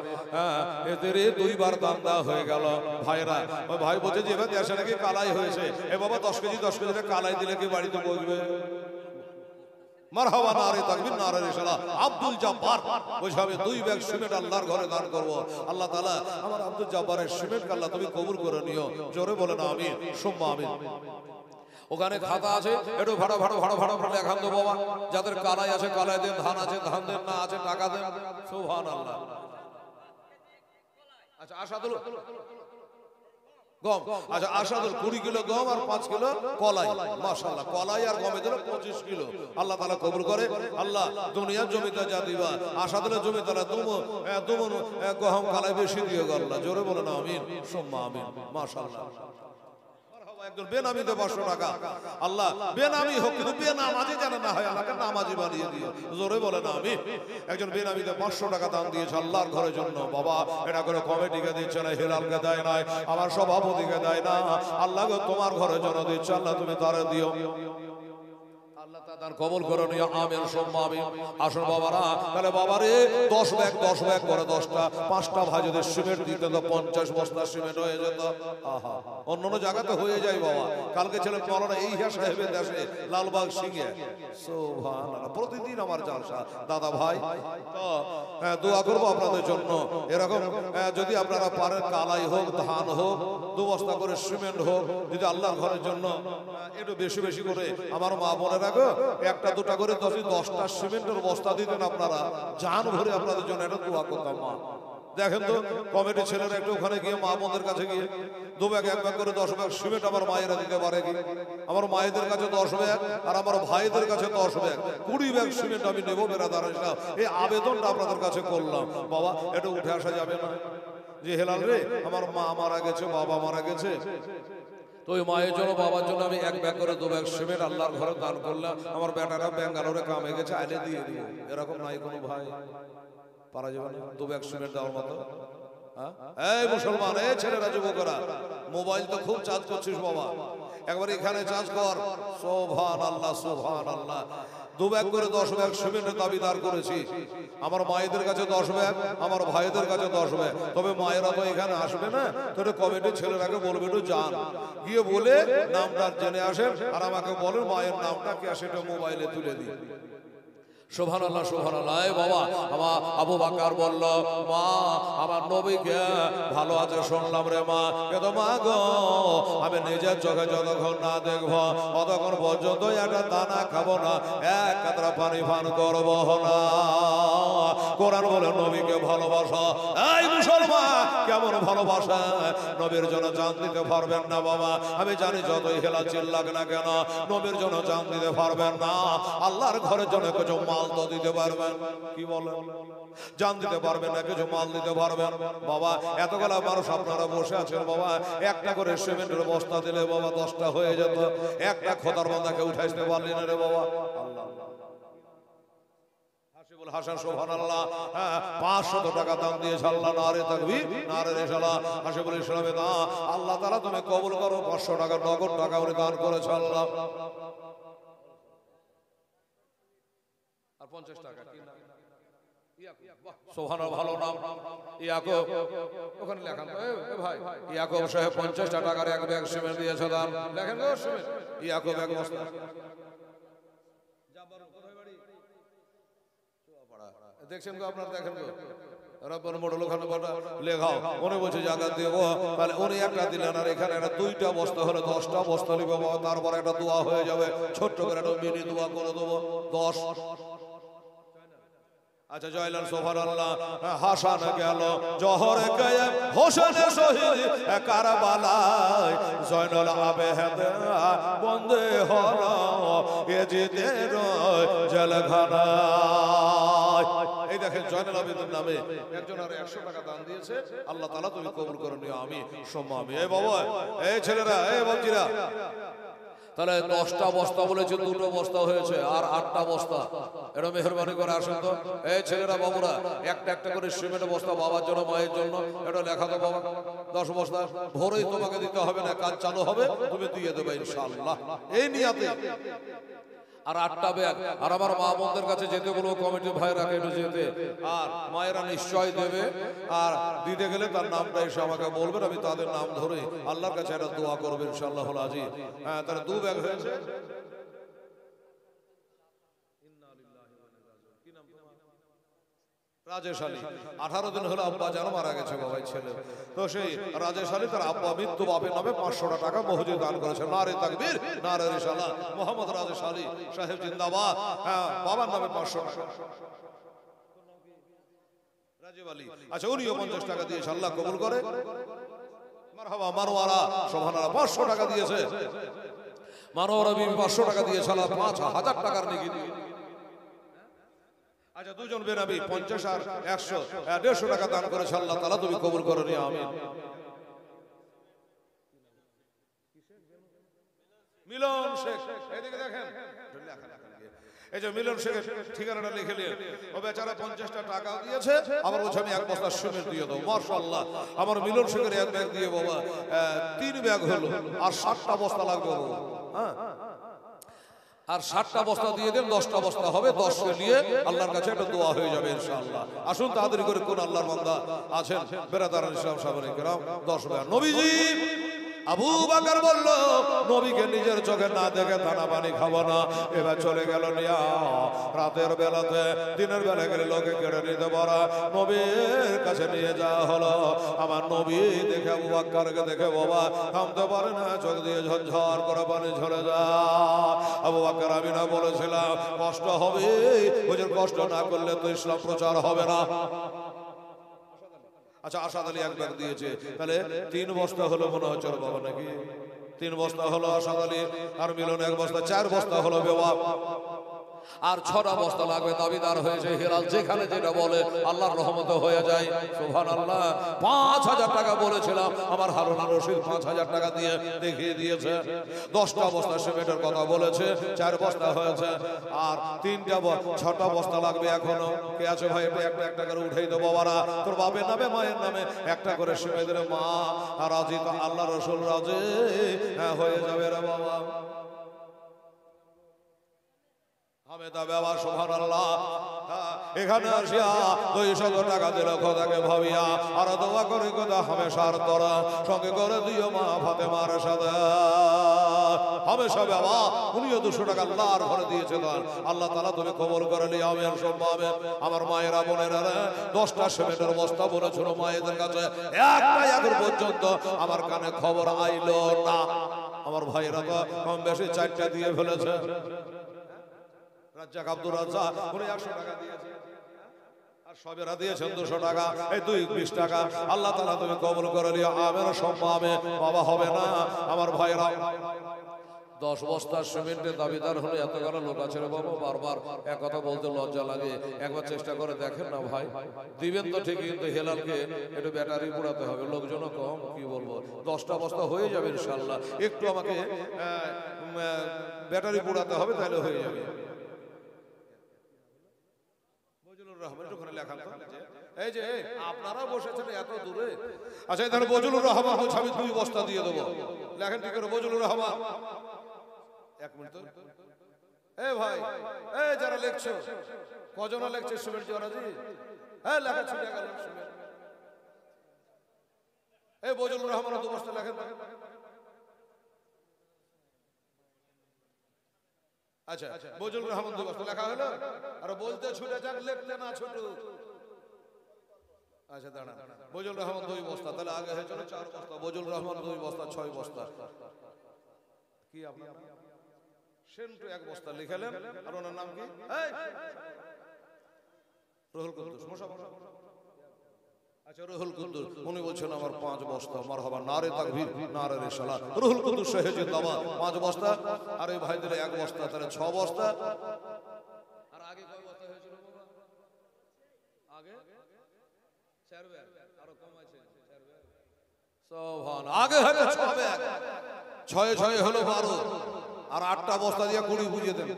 এদের 2 বার দান দেওয়া হয়ে গেল। ভাইরা ওই ভাই বলছে যে এবার দেশে নাকি কালাই হয়েছে। এ বাবা 10 কেজি কালাই দিলে কি বাড়িতে বসবে? মারহাবা, নারে তাকবীর, নারে রিসালাত। আব্দুল জব্বার বলছে আমি 2 ব্যাগ সিমেন্ট আল্লাহর ঘরে দান করব। আল্লাহ তাআলা আমার আব্দুল জব্বারের সিমেন্ট আল্লাহ তুমি কবুল করে নিও। জোরে বলেন আমিন, সুম্মা আমিন। ওখানে খাতা আছে, একটু ভাড়া ভাড়া ভাড়া ভাড়া ভাড়া লেখান তো বাবা। যাদের কালাই আছে কালাই দেন, ধান আছে ধান দেন, না আছে টাকা দেন। সুবহানাল্লাহ। আচ্ছা আসাদুল গম, আচ্ছা আসাদুল 20 কিলো গম আর 5 কিলো কলাই। মাশাআল্লাহ, কলাই আর গমে দিল 25 কিলো। আল্লাহ তাআলা কবুল করে। আল্লাহ দুনিয়ার জমিতে যা দিবা আসাদুলের জমিতে দুমন গম কালাই বেশি দিয়ে গো আল্লাহ। জোরে বলেন আমিন, সুম্মা আমিন। মাশাআল্লাহ। একজন বেনামিতে 500 টাকা। আল্লাহ বেনামি হোক কিন্তু বেনামাজি যেন না হয়, আল্লাহকে নামাজি বানিয়ে দিও। জোরে বলেন আমিন। একজন বেনামিতে 500 টাকা দান দিয়েছে আল্লাহর ঘরের জন্য। বাবা এটা করে কমিটিকে দিচ্ছে না, হেলালকে দেয় নাই, আমার সভাপতিকে দেয় না, আল্লাহ তোমার ঘরের জন্য দিচ্ছে। আল্লাহ তুমি তারে দিও। আল্লাহ তাআলা কবুল করে নিও। আমিন, সুম্মা আমিন। আসুন বাবারা, তাহলে বাবারে 10 ব্যাগ করে 10টা 5টা ভাই যদি সিমেন্ট দিতে তো 50 বস্তা সিমেন্ট হয়ে যেত। আহা, অন্যান্য জায়গাতে হয়ে যায় বাবা। কালকে ছিল মাওলানা ইহা সাহেবের দেশে লালবাগ সিংহে। সুবহানাল্লাহ, প্রতিদিন আমার জালসা দাদা ভাই। তো দোয়া করব আপনাদের জন্য। এরকম যদি আপনারা পারেন কালাই হোক, ধান হোক, 2 বস্তা করে সিমেন্ট হোক, যদি আল্লাহর ঘরের জন্য একটু বেশি বেশি করে আমার মা বোনেরা একটা দুটা করে 10টা সিমেন্টের বস্তা দিতেন আপনারা, জান ভরে আপনাদের জন্য এটা দোয়া করতাম। মা দেখেন তো কমিটির ছেলেরা একটু ওখানে গিয়ে মা বোনদের কাছে গিয়ে 2 ব্যাগ 1 ব্যাগ করে 10 ব্যাগ সিমেন্ট আমার মায়েরা দিতে পারে কি? আমার মায়েদের কাছে 10 ব্যাগ আর আমার ভাইদের কাছে 10 ব্যাগ 20 ব্যাগ সিমেন্ট আমি নেবো। বেরাদার ইসলাম, এই আবেদনটা আপনাদের কাছে করলাম। বাবা এটা উঠে আসা যাবে না যে হেলাল রে আমার মা মারা গেছে, বাবা মারা গেছে, তো ওই মায়ের জন্য বাবার জন্য আমি 1 ব্যাগ করে 2 ব্যাগ সিমেন্ট আল্লাহর ঘরে দান করলাম। আমার বেটারা ব্যাঙ্গালোরে কামে গেছে, আইলে দিয়ে দিও। এরকম নাই কোনো ভাই? পারা যাবে না 2 ব্যাগ সিমেন্ট দেওয়ার মতো? এই মুসলমান, এই ছেলেরা যুবকরা, মোবাইল তো খুব চার্জ করছিস বাবা, একবার এখানে চার্জ কর। সুবহানাল্লাহ, সুবহানাল্লাহ। 2 ব্যাগ করে 10 ব্যাগ সিমেন্টের দাবিদার করেছি। আমার মায়েদের কাছে 10 ব্যাগ, আমার ভাইদের কাছে 10 ব্যাগ। তবে মায়েরা তো এখানে আসবে না, তোর কমিটির ছেলেরাকে বলবে একটু যান, গিয়ে বলে নামটা জেনে আসেন আর আমাকে বলেন মায়ের নামটা কি, সেটা মোবাইলে তুলে দিই। সুবহানাল্লাহ, সুবহানাল্লাহ। এই বাবা আমার আবু বকর বলল, মা আমার নবীকে ভালো আছে শুনলাম রে মা, কিন্তু মা গো আমি নিজের চোখে যতক্ষণ না দেখবো ততক্ষণ পর্যন্ত একটা দানা খাবো না, 1 কাতরা পানি পান করবো না। কোন কোরআন বলে নবীকে ভালোবাসা। এই মুসলমান কেমন ভালোবাসা, নবীর জন্য জান দিতে পারবেন না বাবা। আমি জানি যতই হেলা চিল্লাক না কেন নবীর জন্য জান দিতে পারবেন না। আল্লাহর ঘরের জন্য কিছু মাল তো দিতে পারবেন, কি বলেন? জান দিতে পারবেন না, কিছু মাল দিতে পারবেন বাবা। এতগুলা মানুষ আপনারা বসে আছেন বাবা, একটা করে সিমেন্টের বস্তা দিলে বাবা 10টা হয়ে যেত। একটা খোদার বান্দাকে উঠাইতে পারলি না রে বাবা। হাসান সুবহানাল্লাহ, 500 টাকা দাম দিয়েছে আল্লাহ। নারে তাকবীর, নারে রিসালাত। হাসিবুল ইসলামে দা আল্লাহ তাআলা তুমি কবুল করো। 500 টাকা নগদ টাকা উনি দান করেছে আল্লাহ। আর 50 টাকা কি নাম? সুবহানাল্লাহ, ভালো নাম ইয়াকুব। ওখানে লেখেন তো এ ভাই, ইয়াকুব সাহেব 50 টাকার এক ব্যাগ সিমেন্ট দিয়েছে দান। লেখেন তো সিমেন্ট ইয়াকুব এক বস্তা। দেখছেন তো আপনারা, দেখেন তো রব্বর মোড়ল ওখানে লেখাও। উনি বলছে জায়গা দেব, তাহলে উনি একটা দিলেন আর এখানে একটা 2টা বস্তা হলে 10টা বস্তা নিবে বাবা। তারপর একটা দোয়া হয়ে যাবে, ছোট্ট করে একটা মিনি দোয়া করে দেবো 10। আচ্ছা জয়লাল সুবহানাল্লাহ। হাসান গেল জহরে কায়েম হোসেন শহীদ কারবালায়, জয়নুল আবেদ বন্দে হলো এজিদের জেলখানায়। এই দেখেন জয়নুল আবেদের নামে একজন আর 100 টাকা দান দিয়েছে। আল্লাহ তাআলা তুমি কবুল করে নিও, আমি সম্মা আমি। এই বাবা, এই ছেলেরা, এই বাবজিরা, তাহলে 10টা বস্তা বলেছে, 2টো বস্তা হয়েছে আর 8টা বস্তা। এটা মেহরবানি করে আসুন তো এই ছেলেরা বাবুরা, একটা একটা করে সিমেন্ট বস্তা বাবার জন্য মায়ের জন্য এটা লেখা তো বাবা। 10 বস্তা ভোরেই তোমাকে দিতে হবে না, কাজ চালু হবে তুমি দিয়ে দেবে ইনশাআল্লাহ, এই নিয়াতে। আর 8টা ব্যাগ। আর আমার মা বোনদের কাছে যেতে বলবো, কমিটির ভাইরা একটু যেতে, আর মায়েরা নিশ্চয় দেবে। আর দিতে গেলে তার নামটা এসে আমাকে বলবেন, আমি তাদের নাম ধরে আল্লাহর কাছে একটা দোয়া করবেন ইনশাআল্লাহ আজিজ। হ্যাঁ, তাহলে 2 ব্যাগ হয়েছে। রাজেশ আলী 18 দিন হলো আব্বা জানো মারা গেছে বাবা ছেলে। তো সেই রাজেশ আলী তার আব্বা মৃত্যু বাপের নামে 500 টাকা মহজিদ দান করেছে। নারে তাকবীর, নারে রিসালাত। মোহাম্মদ রাজেশ আলী সাহেব জিন্দাবাদ। হ্যাঁ, বাবার নামে 500 টাকা। রাজীব আলী, আচ্ছা উনিও 50 টাকা দিয়েছে, আল্লাহ কবুল করে। মারহাবা। মারওয়ারা সুবহানাল্লাহ 500 টাকা দিয়েছে। মারওয়ারা বিবি 500 টাকা দিয়েছে, আল্লাহ 5000 টাকার নেকি দিয়ে। আচ্ছা দুজন বেনাবি 50 আর 100 150 টাকা দান করেছে, আল্লাহ তাআলা তুমি কবুল করে নিও, আমিন। মিলন শেখ, এদিকে দেখেন, এই যে মিলন শেখের ঠিকানাটা লিখে নিয়ে, ও বেচারা 50টা টাকা দিয়েছে, আবার বলছে আমি 1 বস্তা সিমেন্ট দিয়ে দেবো। মাশাআল্লাহ, আমার মিলন শেখের 1 ব্যাগ দিয়ে বাবা 3 ব্যাগ হলো, আর 7টা বস্তা লাগবে বাবা। হ্যাঁ, আর 7টা বস্তা দিয়ে দেন, 10টা বস্তা হবে। 10কে নিয়ে আল্লাহর কাছে একটা দোয়া হয়ে যাবে ইনশাআল্লাহ। আসুন তাড়াতাড়ি করে, কোন আল্লাহর বান্দা আছেন বেরাদারান ইসলাম সাহাবায়ে কেরাম 10 ব্যাগ। নবীজি আবু বকর বলল, নবীকে নিজের চোখে না দেখে দানা পানি খাবো না। এবার চলে গেল নিয়া রাতের বেলাতে, দিনের বেলা গেলে লোকে কেড়ে নিতে পারা, নবীর কাছে নিয়ে যাওয়া হলো। আমার নবী দেখে আবু বকরকে দেখে বাবা থামতে পারে না, চোখ দিয়ে ঝরঝর করে পানি ঝরে যায়। আবু বকর আমি না বলেছিলাম কষ্ট হবে, হুজুর কষ্ট না করলে তো ইসলাম প্রচার হবে না। আচ্ছা আসাদ আলী 1 ব্যাগ দিয়েছে, তাহলে 3 বস্তা হলো মনে হচ্ছে বাবা নাকি? 3 বস্তা হলো আসাদ আলী, আর মিলন 1 বস্তা, 4 বস্তা হলো বাবা। আর 6টা বস্তা লাগবে। দাবিদার হয়েছে হেলাল, যেখানে যেটা বলে আল্লাহর রহমতে হয়ে যায়। সুবহানাল্লাহ। 5000 টাকা বলেছিলাম, আমার হারুন রশিদ 5000 টাকা দিয়ে দেখিয়ে দিয়েছে। 10টা বস্তা সিমেন্টের কথা বলেছে, 4 বস্তা হয়েছে, আর 6টা বস্তা লাগবে এখনো। কে আছে ভাই? একটা একটা করে উঠাই দেবো বাবারা, তোর বাপের নামে মায়ের নামে একটা করে সিমেন্টের মা আর রাজি, তো আল্লাহ রসুল রাজি, হ্যাঁ হয়ে যাবে রে বাবা। সুবহানাল্লাহ। এখানে আসিয়া 200 টাকা দিল খোদাকে ভাবিয়া, আর দোয়া করে খোদা হামেশার তোরা সঙ্গে করে দিও মা ফাতেমার সাথে হামেশা বাবা। উনিও 200 টাকা আল্লাহর ঘরে দিয়েছে, আল্লাহ তাআলা তুমি কবুল করে নিও, আমিন সুম্মা আমিন। আমার মায়েরা বোনেরা 10টা সিমেন্টের বস্তা বলেছিল মায়েদের কাছে, একটা এখন পর্যন্ত আমার কানে খবর আইলো না। আমার ভাইয়েরা তো কম বেশি 4টা দিয়ে ফেলেছে। রাজ্জাক আব্দুর রাজ্জাক উনি 100 টাকা দিয়েছে, সবেরা দিয়েছেন 200 টাকা, এই 220 টাকা। আল্লাহ তাআলা তুমি কবুল করে নিও, আমিন সম্মানে। বাবা হবে না আমার ভাইরা, 10 বস্তা সিমেন্টের দাবিদার হলে এতগুলো লোক আছে রে বাবা, বারবার এক কথা বলতে লজ্জা লাগে। একবার চেষ্টা করে দেখেন না ভাই, দিবেন তো ঠিকই, কিন্তু হেলালকে একটু ব্যাটারি পোড়াতে হবে, লোকজনও কম, কি বলবো, 10টা বস্তা হয়ে যাবে ইনশাআল্লাহ। একটু আমাকে ব্যাটারি পোড়াতে হবে, তাহলে হয়ে যাবে। বজলুর রহমান ওখানে লেখা, এই যে আপনারা বসেছেন এত দূরে, আচ্ছা তাহলে বজলুর রহমান বলছে আমি 2 বস্তা দিয়ে দেবো, লেখেন ঠিক করে বজলুর রহমান। 1 মিনিট, এ ভাই, এ যারা লেখছো, কজনা লেখছে সিমেন্ট জরাজি, হ্যাঁ লেখা ছুটে গেল সিমেন্ট। এই বজলুর রহমান 2 বস্তা লেখেন। আচ্ছা বজলুর রহমান 2 বস্তা লেখা হলো, আর বলতে ছুটে যাক, লিখতে না ছোট। আচ্ছা দাঁড়ান, বজলুর রহমান 2 বস্তা, তাহলে আগে হয়েছিল 4 বস্তা, বজলুর রহমান 2 বস্তা 6 বস্তা। কি আপনার সেন্টু 1 বস্তা লিখালেন, আর ওনার নাম কি? রুহুল কুদ্দুস। আচ্ছা রুহুল কুদ্দুস, উনি বলছেন আমার 5 বস্তা। মারহাবা, নারে তাকবীর, নারে রিসালাত। রুহুল কুদ্দুস সাহেব জিন্দাবাদ, 5 বস্তা। আর এই ভাইদের 1 বস্তা, তাহলে 6 বস্তা। আর আগে কয় বস্তা হয়েছিল বাবা? আগে 4 ব্যাগ, আরো কম আছে 4 ব্যাগ। সুবহান, আগে হলো 6 ব্যাগ, 6 হলো 12, আর 8টা বস্তা দিয়ে 20 বুঝিয়ে দেন,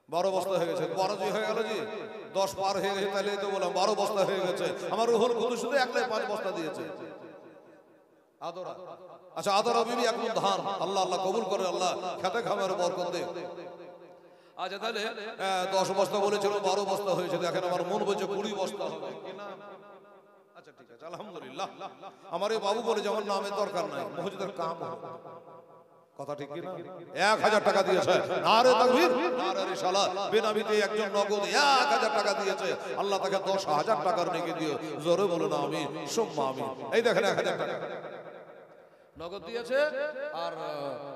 12 বস্তা হয়ে গেছে। 12 জি হয়ে গেল জি, 10 পার হয়ে গেছে, তাহলে তো বললাম 12 বস্তা হয়ে গেছে। আমার রুহুল কুদ্দুস শুধু একলাই 5 বস্তা দিয়েছে। আদরা, আচ্ছা আদরা বিবি 1 মণ ধান, আল্লাহ আল্লাহ কবুল করে, আল্লাহ খেতে খামারে বরকত দে। আচ্ছা তাহলে 10 বস্তা বলেছিল, 12 বস্তা হয়েছে। দেখেন আমার মন বলছে 20 বস্তা হবে কিনা। আচ্ছা ঠিক আছে, আলহামদুলিল্লাহ। আমার এই বাবু বলে যে আমার নামের দরকার নাই, মসজিদের কাম হবে, কথা ঠিক কি না? 1000 টাকা দিয়েছে, নারে তাকবীর, নারে রিসালাত। বেনামিতে একজন নগদ 1000 টাকা দিয়েছে, আল্লাহ তাকে 10,000 টাকার নেকি দিও, জোরে বলুন আমিন সুম্মা আমিন। এই দেখেন 1000 টাকা নগদ দিয়েছে, আর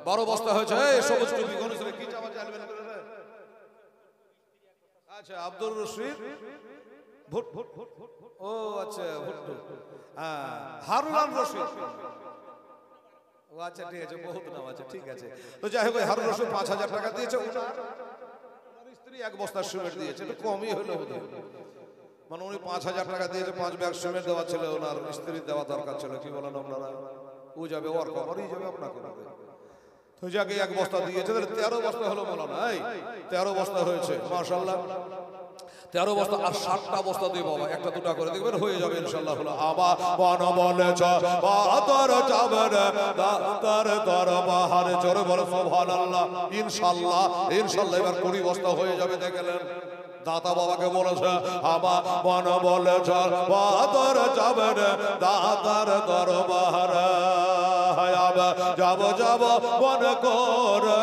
12 বস্তা হয়েছে। এই সবুজ টুপি গণেশের কি চাওয়া চাইবেন করে রে? আচ্ছা আব্দুর রশিদ ভুট, ও আচ্ছা ভুট্টু, হারুন রশিদ, ও আচ্ছা ঠিক আছে, বহুত নাম আছে, ঠিক আছে। তো যাই হোক, হারুন রশিদ 5,000 টাকা দিয়েছে। ওনার স্ত্রী 1 বস্তা সিমেন্ট দিয়েছে, এটা কমই হলো বোধহয়। মানে উনি 5,000 টাকা দিয়েছে, 5 ব্যাগ সিমেন্ট দেওয়া ছিল, ওনার স্ত্রীর দেওয়া দরকার ছিল। কি বলেন আপনারা? ও যাবে, ওর খবরই যাবে, আপনাকে তো যাকে 1 বস্তা দিয়েছে, তাহলে 13 বস্তা হলো বলো না, এই 13 বস্তা হয়েছে মাশাআল্লাহ। 13 বস্তা আর 7টা বস্তা দিয়ে বাবা 1টা 2টা করে দেখবেন হয়ে যাবে ইনশাআল্লাহ। হলো আবা বন বলেছ বাতর যাবেন দাতার দরবার, জোরে বলো সুবহানাল্লাহ। ইনশাআল্লাহ ইনশাআল্লাহ এবার 20 বস্তা হয়ে যাবে। দেখলেন দাতা বাবাকে বলেছে আবা বন বলেছ বাতর যাবেন দাতার দরবার, যাব যাব বন করে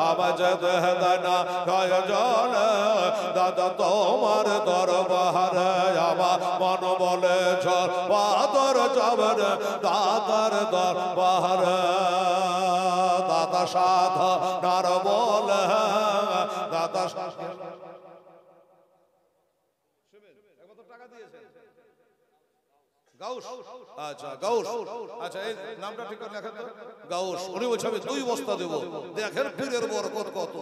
আমার যেতে না গায় জল, দাদা তোমার দরবারে আমার মন বলে চল বাদর যাবেন দাদার দরবারে। দাদা সাধা নার বলে, দাদা টাকা দিয়েছে গাউস। আচ্ছা গাউস, আচ্ছা এই নামটা ঠিক করে লেখেন তো, গাউস। উনি বলছে আমি 2 বস্তা দেব। দেখেন পীরের বরকত কত।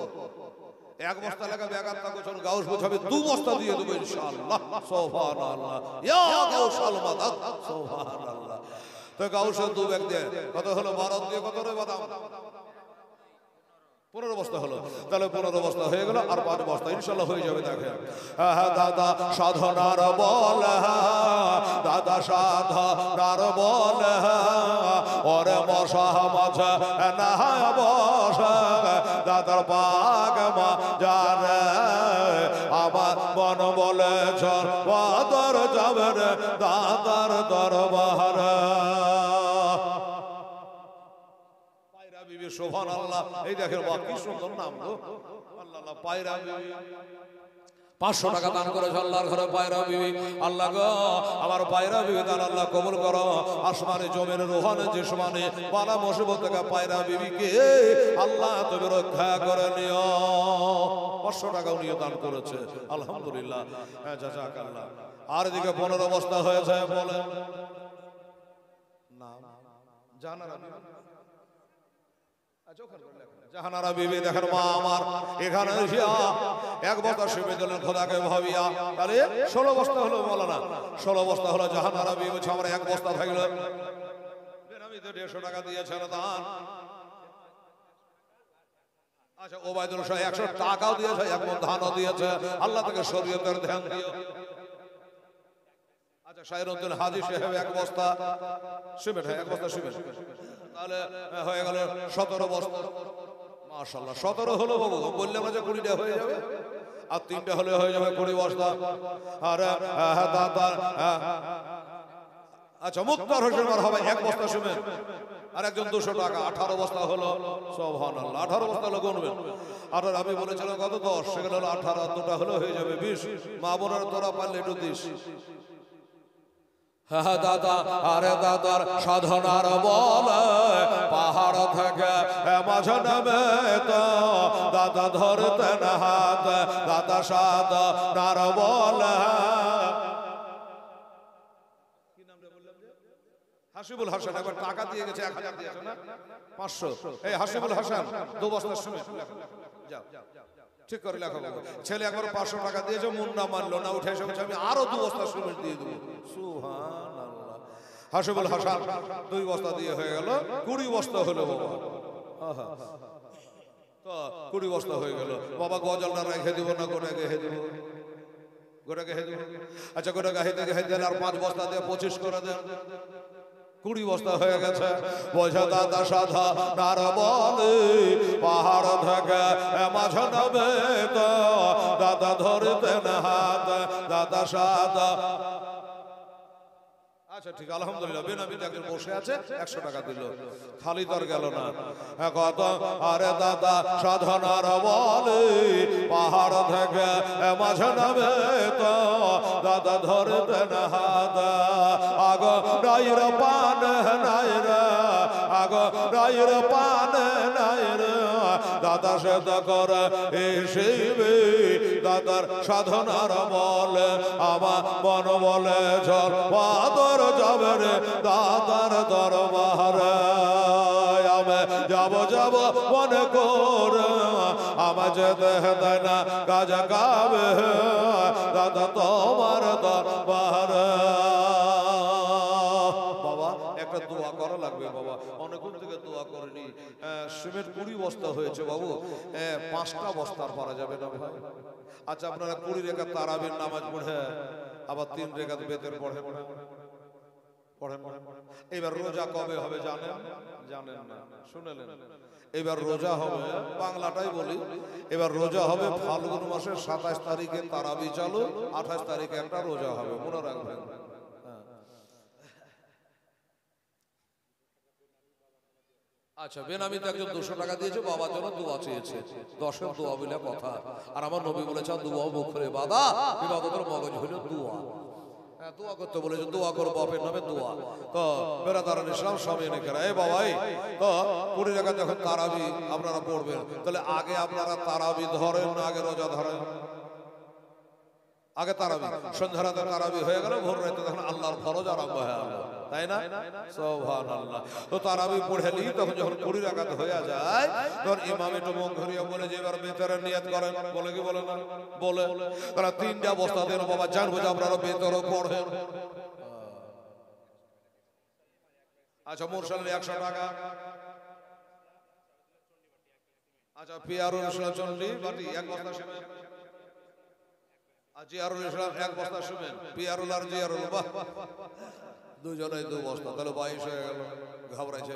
1 বস্তা লেখা ব্যাগার তা গোছন, গাউস বলছে আমি 2 বস্তা দিয়ে দেব ইনশাআল্লাহ। সুবহানাল্লাহ, ইয়া গাউস আল মাদাদ, সুবহানাল্লাহ। তো গাউসের 2 ব্যাগ দিয়ে কত হলো? 12 দিয়ে কত রে বাদাম? 15 বস্তা হলো। তাহলে 15 বস্তা হয়ে গেল, আর 5 বস্তা ইনশাআল্লাহ হয়ে যাবে। দেখেন দাদা সাধনার বল, দাদা সাধনার বল, ওরে মশা মাঝে না বস, দাদার পাগ মা জানে আমার মন বলে চল বাদর যাবে দাদার দরবার। সুবহানাল্লাহ, এই দেখেন কি সুন্দর নাম গো, আল্লাহ। পায়রা বিবি 500 টাকা দান করেছে আল্লাহর ঘরে। পায়রা বিবি, আল্লাহ গো আমার পায়রা বিবি দান আল্লাহ কবুল করো। আসমানে জমিনে রোহানে জিসমানে বালা মুসিবত থেকে পায়রা বিবিকে আল্লাহ তুমি রক্ষা করে নিও। 500 টাকা উনিও দান করেছে আলহামদুলিল্লাহ। হ্যাঁ জাযাকাল্লাহ। আর এদিকে 15 বস্তা হয়েছে বলেন না জাহানারা বিবি। আচ্ছা ওখানে লেখা জাহানারা বিবি দেখেন মা আমার এখানে এসে এক বস্তা শিবে দিলেন খোদাকে ভাবিয়া, তাহলে 16 বস্তা হলো মাওলানা, 16 বস্তা হলো জাহানারা বিবি বলছে আমার এক বস্তা থাকলো আমি তো 150 টাকা দিয়েছেন দান। আচ্ছা ওবায়দুল শাহ 100 টাকাও দিয়েছে, এক মণ ধানও দিয়েছে, আল্লাহ থেকে শরীয়তের ধ্যান দিও। আচ্ছা শাহরুদ্দিন হাজী সাহেব এক বস্তা সিমেন্ট, এক বস্তা সিমেন্ট, তাহলে হয়ে গেল 17 বস্তা। মাশাআল্লাহ 17 হলো বাবু, বললাম যে 20টা হয়ে যাবে, আর 3টা হলে হয়ে যাবে 20 বস্তা। আর দাদা আচ্ছা মুক্তার হোসেন হবে এক বস্তা সিমেন্ট, আর একজন 200 টাকা, 18 বস্তা হলো। সুবহানাল্লাহ 18 বস্তা হলো গুনবেন। আর আমি বলেছিলাম কত 10, সেখানে হলো 18, দুটা হলো হয়ে যাবে 20। মা বোনের তোরা পারলে একটু দিস। হ্যাঁ দাদা আরে দাদার সাধনার বলে পাহাড় থেকে মাঝে নামে তো দাদা ধরতেন হাত, দাদা সাধনার বলে। হাসিবুল হাসান একবার টাকা দিয়ে গেছে, 1000 দিয়েছে না 500। এই হাসিবুল হাসান 2 বস্তা সিমেন্ট যাও ঠিক করে লেখো। ছেলে একবার 500 টাকা দিয়েছে, মুন্না মানলো না, উঠে এসে বলছে আমি আরো 2 বস্তা সিমেন্ট দিয়ে দেবো। সুবহানাল্লাহ। হাসিবুল হাসান 2 বস্তা দিয়ে হয়ে গেল 20 বস্তা হলো বাবা। তো 20 বস্তা হয়ে গেল বাবা। গজলটা রেখে দিব না গোটা গেহে দিব, গোটা গেহে দিব। আচ্ছা গোটা গাহিতে গেহে দেন, আর 5 বস্তা দিয়ে 25 করে দেন, 20 বস্তা হয়ে গেছে। বোঝা দাদা সাধা নার বলে পাহাড় থেকে মাঝে নামে তো দাদা ধরতেন হাত, দাদা সাধা। আচ্ছা ঠিক আলহামদুলিল্লাহ। বেনামিতে একজন বসে আছে 100 টাকা দিল, খালি তোর গেল না কত। আরে দাদা সাধনার বলে পাহাড় থেকে মাঝে নামে তো দাদা ধরতেন হাত, আগ রাইর পান নাইরা, আগ রাইর পান নাইরা, দাদা সেদ করে এসেবে দাদার সাধনার বলে আমার মন বলে ঝড় বাদর যাবে রে দাদার দরবারে। আমি যাব যাব মনে করে আমার যেতে দেয় না কাজ কাবে দাদা তোমার দরবারে। বাবা একটা দোয়া করা লাগবে বাবা, অনেকক্ষণ থেকে দোয়া করিনি। সিমেন্ট 20 বস্তা হয়েছে বাবু, 5টা বস্তার পারা যাবে না ভাই? আচ্ছা আপনারা 20 রেখাত তারাবির নামাজ পড়ে আবার 3 রেখাত বেতের পড়েন পড়েন। এবার রোজা কবে হবে জানেন? জানেন না, শুনলেন? এবার রোজা হবে, বাংলাটাই বলি, এবার রোজা হবে ফাল্গুন মাসের 27 তারিখে তারাবি চালু, 28 তারিখে একটা রোজা হবে, মনে রাখবেন। আচ্ছা বেনামিতে একজন 200 টাকা দিয়েছে, বাবার জন্য দোয়া চেয়েছে, 10-এর দোয়া বলে কথা। আর আমার নবী বলেছে দোয়া মুখরে বাদা ইবাদতের মগজ হলো দোয়া। দোয়া করতে বলেছে, দোয়া করো বাপের নামে দোয়া। তো বেরাদারান ইসলাম সবাই এনেকে এই বাবাই তো 20 টাকা যখন তারাবি আপনারা পড়বেন, তাহলে আগে আপনারা তারাবি ধরেন না আগে রোজা ধরেন? আগে তারাবি, সন্ধ্যা রাতে তারাবি হয়ে গেল, ভোর রাতে তখন আল্লাহর ফরজ আরম্ভ হয়ে গেল, তাই না? সুবহানাল্লাহ। তো তারাবি পড়েলি তখন যখন 20 রাকাত হয়ে যায় তখন ইমাম একটু মুখ ঘুরিয়ে বলে যে এবার বেতরের নিয়ত করেন, বলে কি বলে না? বলে। তারা 3টা বস্তা দেন বাবা, জানবো যে আপনারা বেতরও পড়েন। আচ্ছা মুরসালের 100 টাকা। আচ্ছা পিয়ারুল ইসলাম চন্ডী বাটি 1 বস্তা সিমেন্ট। জিয়ারুল ইসলাম 1 বস্তা সিমেন্ট, পিয়ারুল আর জিয়ারুল বাহ দুজনেই 2 বস্তা, তাহলে 22 হয়ে গেল। ঘাবড়াইছে।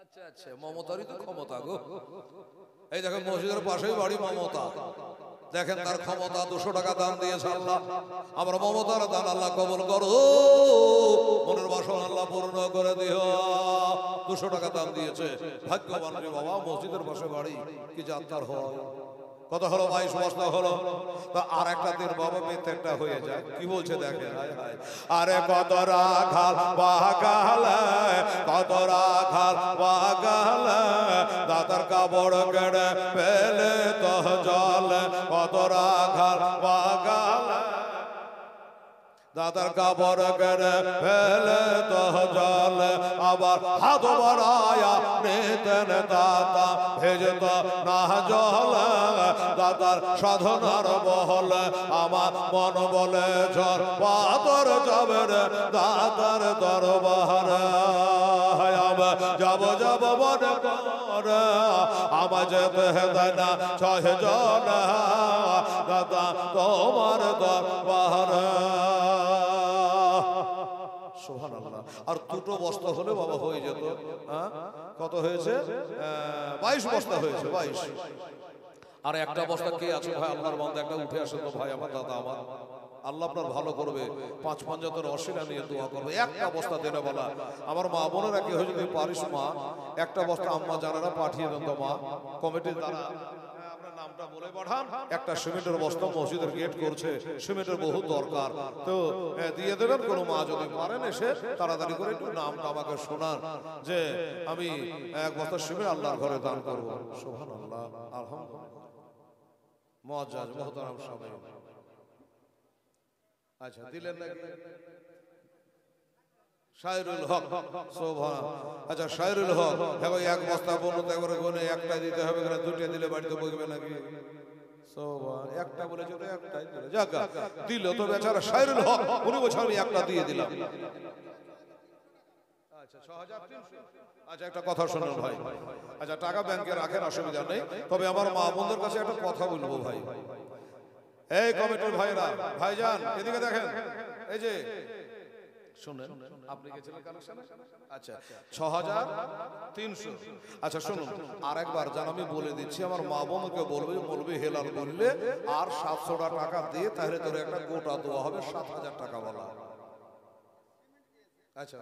আচ্ছা আচ্ছা মমতারই তো ক্ষমতা গো। এই দেখেন মসজিদের পাশেই বাড়ি মমতা, দেখেন তার ক্ষমতা। 200 টাকা দান দিয়েছে আল্লাহ। আমরা মমতার দান আল্লাহ কবুল করো, মনের বাসনা আল্লাহ পূর্ণ করে দিও। 200 টাকা দান দিয়েছে, ভাগ্যবান রে বাবা। মসজিদের পাশে বাড়ি, কি যাত্রার হয়। কত হলো? 22 বস্তা হলো। তো আর একটা দিন বাবা বেতেরটা হয়ে যায়। কি বলছে দেখেন, আরে কত রাখাল বাগাল, কত রাখাল বাগাল, দাতার কাপড় কেড়ে পেলে তো জল, কত রাখাল বাগাল, দাতার কাপড় কেড়ে ফেলে তো জল, আবার হাত বাড়ায়া নিতেন দাতা ভেজত না জল, দাতার সাধনার বহল আমার মন বলে ঝড় পাথর যাবে রে দাতার দরবার, যাব যাব মনে করে আমার যেতে দেয় না ছয় জন, দাদা তোমার দরবার। সুবহানাল্লাহ। আর দুটো বস্তা হলে বাবা হয়ে যেত। কত হয়েছে? 22 বস্তা হয়েছে, 22। আর একটা বস্তা কে আছে ভাই? আল্লাহর বান্দা একটা উঠে আসে তো ভাই, আমার দাদা আমার, আল্লাহ আপনার ভালো করবে, 5 পাঞ্জাতের অশিলা নিয়ে দোয়া করবে। একটা বস্তা দেনে বলা আমার মা বোনেরা কি হয়ে, যদি পারিস মা একটা বস্তা আম্মা জানারা পাঠিয়ে দেন তো মা, কমিটির দ্বারা আপনার নামটা বলে পাঠান। একটা সিমেন্টের বস্তা মসজিদের গেট করছে, সিমেন্টের বহু দরকার, তো দিয়ে দেবেন। কোনো মা যদি পারেন এসে তাড়াতাড়ি করে একটু নামটা আমাকে শোনান যে আমি এক বস্তা সিমেন্ট আল্লাহর ঘরে দান করবো। সুবহানাল্লাহ, আলহামদুলিল্লাহ, মুআজ্জাজ মুহতারাম সবাই। আচ্ছা দিলেন নাকি? শায়রুল হক, শোভা। আচ্ছা শায়রুল হক, দেখো এক বস্তা বলতে একবারে গনে একটা দিতে হবে, দুটো দিলে বাড়িতে বইবে নাকি? শোভা একটা বলেছে তো একটাই দিলে, যাক দিল তো বেচারা শায়রুল হক, উনি বলছে আমি একটা দিয়ে দিলাম। আচ্ছা 6300। আচ্ছা একটা কথা শুনুন ভাই, আচ্ছা টাকা ব্যাংকে রাখেন, অসুবিধা নেই, তবে আমার মা বোনদের কাছে একটা কথা বলবো ভাই। এই কমিটির ভাইরা, ভাইজান এদিকে দেখেন, এই যে শুনেন, আপনি গেছিলেন কালেকশনে? আচ্ছা 6300। আচ্ছা শুনুন আরেকবার জান, আমি বলে দিচ্ছি, আমার মা বোনকে বলবে, বলবে হেলাল বললে আর 700 টাকা দিয়ে তাহলে তোর একটা গোটা দেওয়া হবে 7000 টাকা বলা। আচ্ছা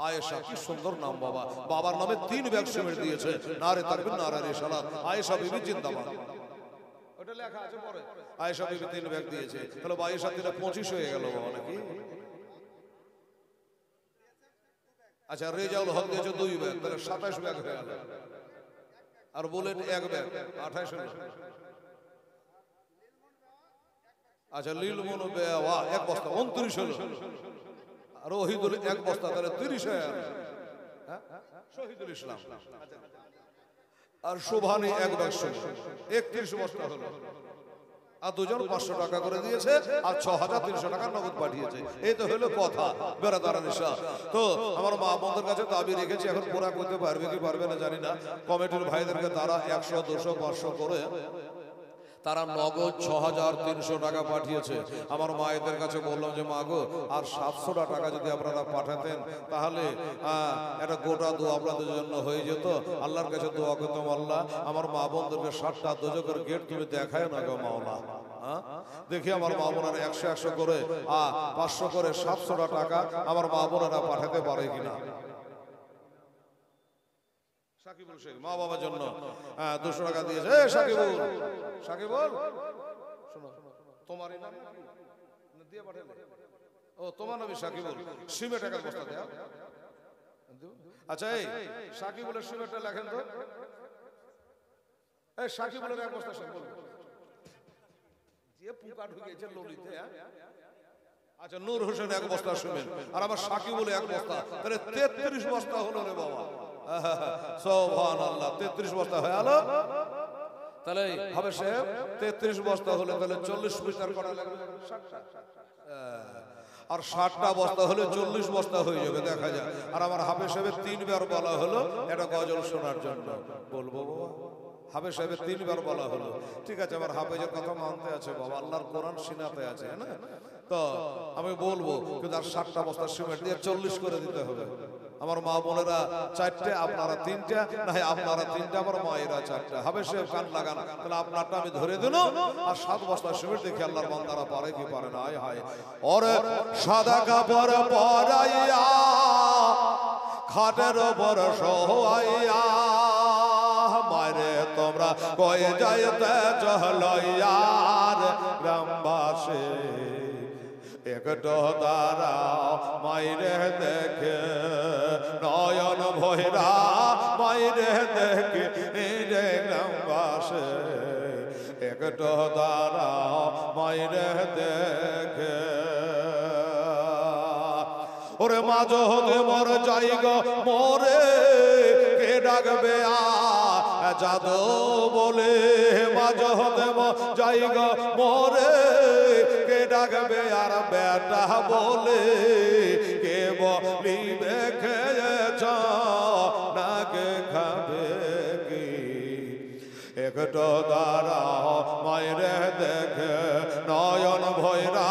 আয়েশা, কি সুন্দর নাম বাবা, বাবার নামে 3 ব্যাগ সিমেন্ট দিয়েছে। নারে তাকবীর, নারে রিসালাত, আয়েশা বিবি জিন্দাবাদ। ওটা লেখা আছে পরে, আয়েশা বিবি 3 ব্যাগ দিয়েছে। তাহলে 22 আর 3 25 হয়ে গেল বাবা নাকি? আচ্ছা রেজাউল হক দিয়েছে 2 ব্যাগ, তাহলে 27 ব্যাগ হয়ে গেল। আর বুলেট 1 ব্যাগ, 28 হলো। আচ্ছা লীলমন বেওয়া 1 বস্তা 29 হলো। আর ওহিদুল 1 বস্তা, তাহলে 30 হয়ে গেল। শহীদুল ইসলাম আর শোভানি 1 ব্যাগ 31 বস্তা হলো। আর দুজন 500 টাকা করে দিয়েছে, আর 6300 টাকা নগদ পাঠিয়েছে। এই তো হলো কথা বেরাদারান ইসা। তো আমার মা বোনদের কাছে দাবি রেখেছি, এখন পুরা করতে পারবে কি পারবে না জানি না। কমিটির ভাইদেরকে তারা 100 200 500 করে তারা নগদ 6300 টাকা পাঠিয়েছে। আমার মায়েদের কাছে বললাম যে মা গো, আর 700 টাকা যদি আপনারা পাঠাতেন তাহলে একটা গোটা দোয়া আপনাদের জন্য হয়ে যেত। আল্লাহর কাছে দোয়া করতাম, আল্লাহ আমার মা বোনদেরকে 7টা দোজখের গেট তুমি দেখায় না গো মাওলা। দেখি আমার মা বোনেরা 100 100 করে 500 করে 700 টাকা আমার মা বোনেরা পাঠাতে পারে কিনা। সাকিবুল শেখ মা বাবার জন্য 200 টাকা দিয়েছে। সাকিবুল, সাকিবুল শোনো, তোমারই নাম দিয়ে পাঠালে? ও তোমার নামই সাকিবুল। সিমেন্ট 1 বস্তা দেয়া। আচ্ছা এই সাকিবুলের সিমেন্টটা লেখেন তো। এই সাকিবুলের 1 বস্তা সিমেন্ট যে পোকা ঢুকেছে ললিতে। আচ্ছা নূর হোসেন 1 বস্তা সিমেন্ট, আর আমার সাকিবুল 1 বস্তা, তাহলে 33 বস্তা হলো রে বাবা। সুবহানাল্লাহ, 33 বস্তা হয়ে গেল। তাহলে হবে সে 33 বস্তা হলে তাহলে 40 মিটার করা লাগবে, আর 60টা বস্তা হলে 40 বস্তা হয়ে যাবে, দেখা যায়। আর আমার হাফেজ সাহেবের 3 বার বলা হলো এটা গজল শোনার জন্য। বলবো বাবা, হাফেজ সাহেবের 3 বার বলা হলো, ঠিক আছে আমার হাফেজের কথা মানতে আছে বাবা, আল্লাহর কোরআন সিনাতে আছে না, তো আমি বলবো কিন্তু আর 60টা বস্তা সিমেন্ট দিয়ে 40 করে দিতে হবে। আমার মা বোনেরা 4টে, আপনারা 3টা, না আপনারা 3টা, আমার মায়েরা 4টা। হাফেজ সাহেব কান লাগান, তাহলে আপনারটা আমি ধরে দিল। আর 7 বস্তা সিমেন্ট দেখি আল্লাহর বান্দারা পারে কি পারে না। হায় ওরে সাদা কাপড় পরাইয়া খাটের ওপর শোয়াইয়া মারে তোমরা কই যাইতে চহলইয়ার গ্রামবাসী একটু দাঁড়াও মাইরে দেখে নয়ন ভৈরা মাইরে দেখে রে গ্রামবাসী একটু দাঁড়াও মাইরে দেখে ওরে মাঝো হতে মর জায়গা মোরে কে ডাকবে জাদু বলে মাঝো হতে মর জায়গা মোরে কে ডাকবে আর বেটা বলে কে বলিবে খেয়েছ নাকে খাবে কি একটু দাঁড়াও মাইরে দেখে নয়ন ভৈরা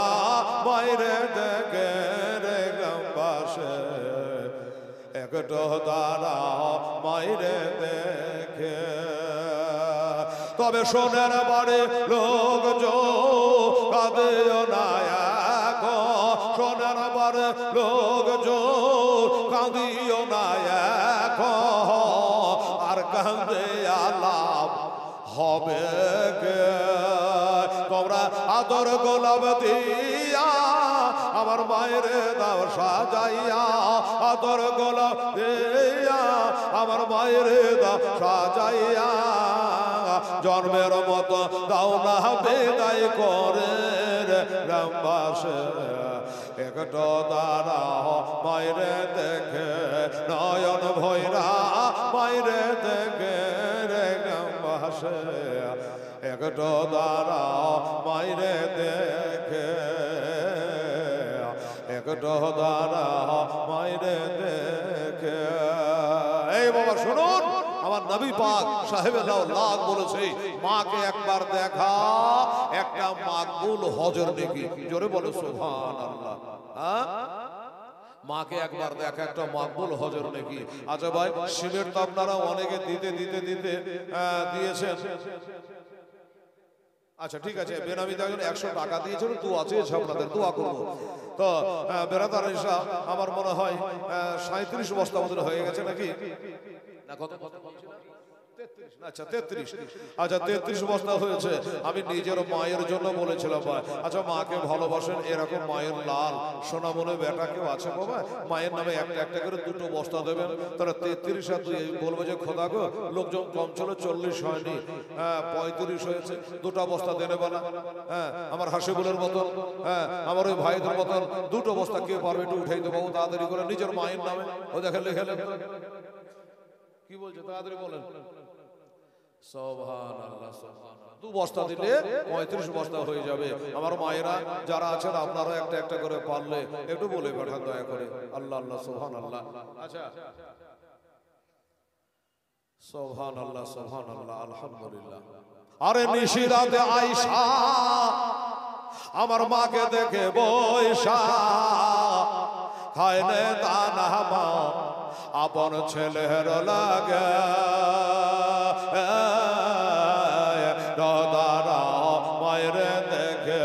মাইরে দেখে রে গ্রামবাসী একটু দাঁড়াও মাইরে দেখে তবে সোনার বাড়ি লোক কাঁদেও না এখন সোনার বাড়ি লোক কাঁদিও না এখন আর কাঁদে আলাপ হবে গে তোমরা আদর গোলাপ দিয়া আমার মায়ের দাও সাজাইয়া আদর গোলাপ দিয়া আমার মায়ের দাও সাজাইয়া জন্মের মতো দাও না বিদায় করে গ্রামবাসী একটু দাঁড়াও মায়ের দেখে নয়ন ভৈরা মায়ের দেখে রে গ্রামবাসী একটু দাঁড়াও মায়ের দেখে একটু দাঁড়াও মায়ের দেখে এই বাবা শুনুন আমার নবী পাক সাহেবে লাউলাদ বলেছে মাকে একবার দেখা একটা মাকবুল হজর নেকি জোরে বলো সুবহানাল্লাহ হ্যাঁ মাকে একবার দেখা একটা মাকবুল হজর নেকি আচ্ছা ভাই সিমেন্ট তো আপনারা অনেকে দিতে দিতে দিতে দিয়েছেন আচ্ছা ঠিক আছে বেনামিতে একজন 100 টাকা দিয়েছিল দোয়া চেয়েছে আপনাদের দোয়া করবো তো বেরাদার হিসাব আমার মনে হয় 37 বস্তা মতো হয়ে গেছে নাকি না কত আচ্ছা 33 বস্তা হয়েছে আমি নিজের মায়ের জন্য বলেছিলাম ভাই আচ্ছা মাকে ভালোবাসেন এরকম মায়ের লাল সোনা মনে বেটা কেউ আছে বাবা মায়ের নামে একটা একটা করে 2 বস্তা দেবেন তাহলে 33 আর 2 বলবো যে খোদা গো লোকজন কম ছিল 40 হয়নি 35 হয়েছে 2 বস্তা দেনে বলা হ্যাঁ আমার হাসিবুলের মতন হ্যাঁ আমার ওই ভাইদের মতন 2 বস্তা কে পারবে একটু উঠাই দেবো তাড়াতাড়ি করে নিজের মায়ের নামে ও দেখে লিখে কি বলছে তাড়াতাড়ি বলেন সুবহানাল্লাহ সুবহানাল্লাহ 2 বস্তা দিলে 35 বস্তা হয়ে যাবে আমার মায়েরা যারা আছেন আপনারা একটা একটা করে পারলে একটু বলে পাঠান দয়া করে আল্লাহ আল্লাহ সুবহানাল্লাহ আচ্ছা সুবহানাল্লাহ সুবহানাল্লাহ আলহামদুলিল্লাহ আরে নিশিরাতে আয়েশা আমার মাকে দেখে বৈশা খায় না দানা মা আপন ছেলের লাগে দাদা মায়ের দেখে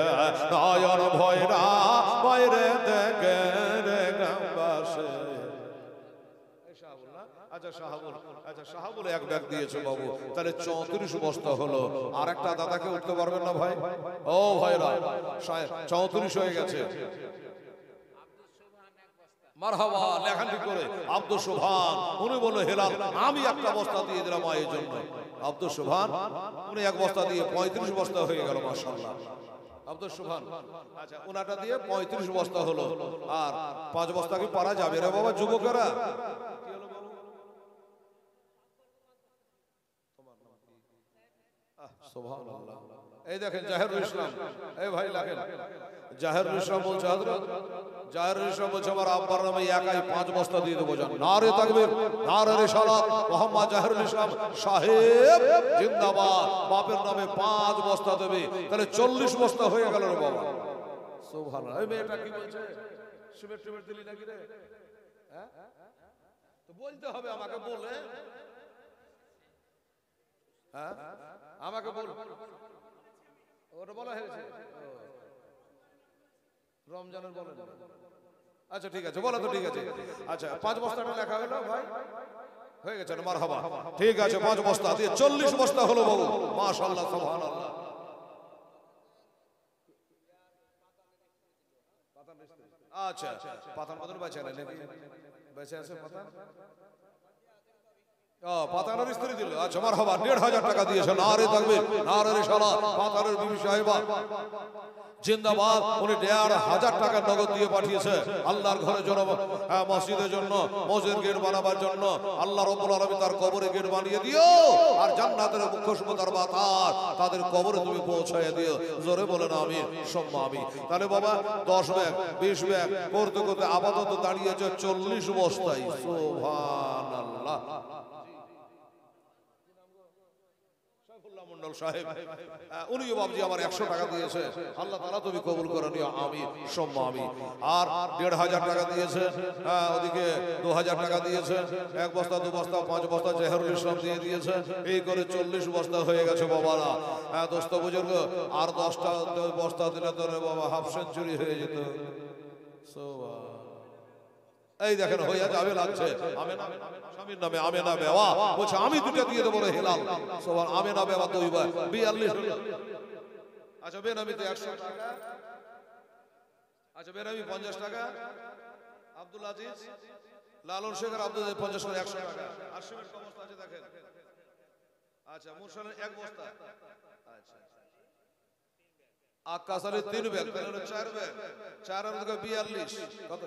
নয়ন ভৈরা মায়ের দেখে রে গ্রামবাসী আচ্ছা শাহাবুল এক ব্যাগ দিয়েছে বাবু তাহলে 34 বস্তা হলো আর একটা দাদাকে উঠতে পারবেন না ভাই ও ভাইরা 34 হয়ে গেছে মারহাবা লেখালেখি করে আব্দুল সুবহান উনি বলল হেলাল আমি একটা বস্তা দিয়ে দিলাম মায়ের জন্য আব্দুল সুবহান উনি এক বস্তা দিয়ে 35 বস্তা হয়ে গেল মাশাআল্লাহ আব্দুল সুবহান আচ্ছা ওনাটা দিয়ে 35 বস্তা হলো আর 5 বস্তা কি পারা যাবে রে বাবা যুবকেরা কি হলো বলো তোমার নাম কি সুবহানাল্লাহ এই দেখেন জাহিরুল ইসলাম এই ভাই লাগেন জাহিরুল ইসলাম বলছে হযরত জাহিরুল ইসলাম বলছে আমার আব্বার নামে একাই 5 বস্তা দিয়ে দেবো জান নারে তাকবীর নারে রিসালাত মোহাম্মদ জাহিরুল ইসলাম সাহেব জিন্দাবাদ বাপের নামে 5 বস্তা দেবে তাহলে 40 বস্তা হয়ে গেল রে বাবা সুবহানাল্লাহ এই মেয়েটা কি বলছে সিমেন্ট দিলি নাকি রে হ্যাঁ তো বলতে হবে আমাকে বলে হ্যাঁ আমাকে বল ওটা বলা হয়েছে রমজানের বলেন আচ্ছা ঠিক আছে, বলো তো ঠিক আছে। আচ্ছা 5 বস্তাটা লেখা হলো ভাই, হয়ে গেছে না? মারহাবা, ঠিক আছে 5 বস্তা দিয়ে 40 বস্তা হলো বাবু, মাশাআল্লাহ সুবহানাল্লাহ। আচ্ছা পাতান বদল বেঁচে না নাকি? বেঁচে আছে পাতান? পাতানোর স্ত্রী দিল। আচ্ছা মারহাবা, 1500 টাকা দিয়েছে। নারে তাকবীর, নারে রিসালাত। পাতানের বিবি সাহেবা জিন্দাবাদ। উনি 1500 টাকা নগদ দিয়ে পাঠিয়েছে আল্লাহর ঘরের জন্য, মসজিদের জন্য, মসজিদের গেট বানাবার জন্য। আল্লাহ রাব্বুল আলামিন তার কবরে গেট বানিয়ে দিও, আর জান্নাতের খুশবুদার বাতাস তাদের কবরে তুমি পৌঁছায় দিও। জোরে বলেন আমিন, সুম্মা আমিন। তাহলে বাবা 10 ব্যাগ 20 ব্যাগ করতে করতে আপাতত দাঁড়িয়েছে 40 বস্তায়। সুবহানাল্লাহ। মন্ডল সাহেব উনিও বাবজি আমার 100 টাকা দিয়েছে। আল্লাহ তাআলা তুমি কবুল করে নিও, আমিন সুম্মা আমিন। আর 1500 টাকা দিয়েছে, ওদিকে 2000 টাকা দিয়েছে। 1 বস্তা 2 বস্তা 5 বস্তা জেহরুল ইসলাম দিয়ে দিয়েছে। এই করে 40 বস্তা হয়ে গেছে বাবারা। দোস্ত বুজুর্গ, আর 10টা বস্তা দিলে তো বাবা হাফ সেঞ্চুরি হয়ে যেত। এই দেখেন হইয়া যাবে লাগছে। আমেনা স্বামীর নামে আমেনা বেওয়া বলছে আমি দুটো দিয়ে দেবো রে হেলাল। সবার আমেনা বেওয়া তো 42। আচ্ছা বেনামিতে 100 টাকা। আচ্ছা বেনামি 50 টাকা। আব্দুল আজিজ, লালন শেখ আর আব্দুল 50 করে 100 টাকা। আর সিমেন্ট বস্তা আছে দেখেন। আচ্ছা মুরসালের 1 বস্তা। আচ্ছা আকাশ আলী 3 ব্যাগ, তাহলে 4 ব্যাগ। 4 আর 2 42 কত?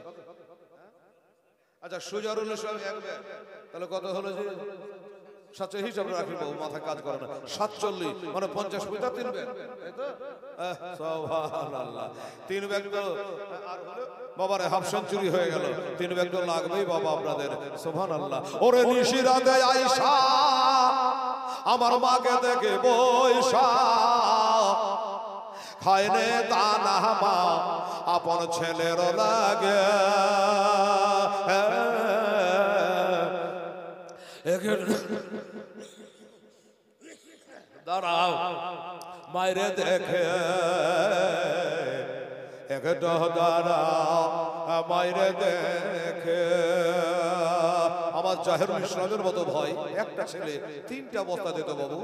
আচ্ছা সুজারুল ইসলাম 1 ব্যাগ, তাহলে কত হলো যে? 7 হিসাব রাখি বাবু, মাথা কাজ করে না। 47 মানে 50 পয়সা 3 ব্যাগ, তাই তো? সুবহানাল্লাহ। 3 ব্যাগ তো আর হলো বাবারে হাফ সেঞ্চুরি হয়ে গেল। 3 ব্যাগ তো লাগবেই বাবা আপনাদের। সুবহানাল্লাহ। ওরে নিশিরাতে আয়েশা আমার মাকে দেখে বৈশা, খায়নে দানা মা আপন ছেলের লাগে। দাঁড়াও মাইরে দেখে, একটা দাঁড়াও মাইরে দেখে। আমার জাহেরুল ইসলামের মতো ভাই একটা ছেলে 3টা বস্তা দিত বাবু।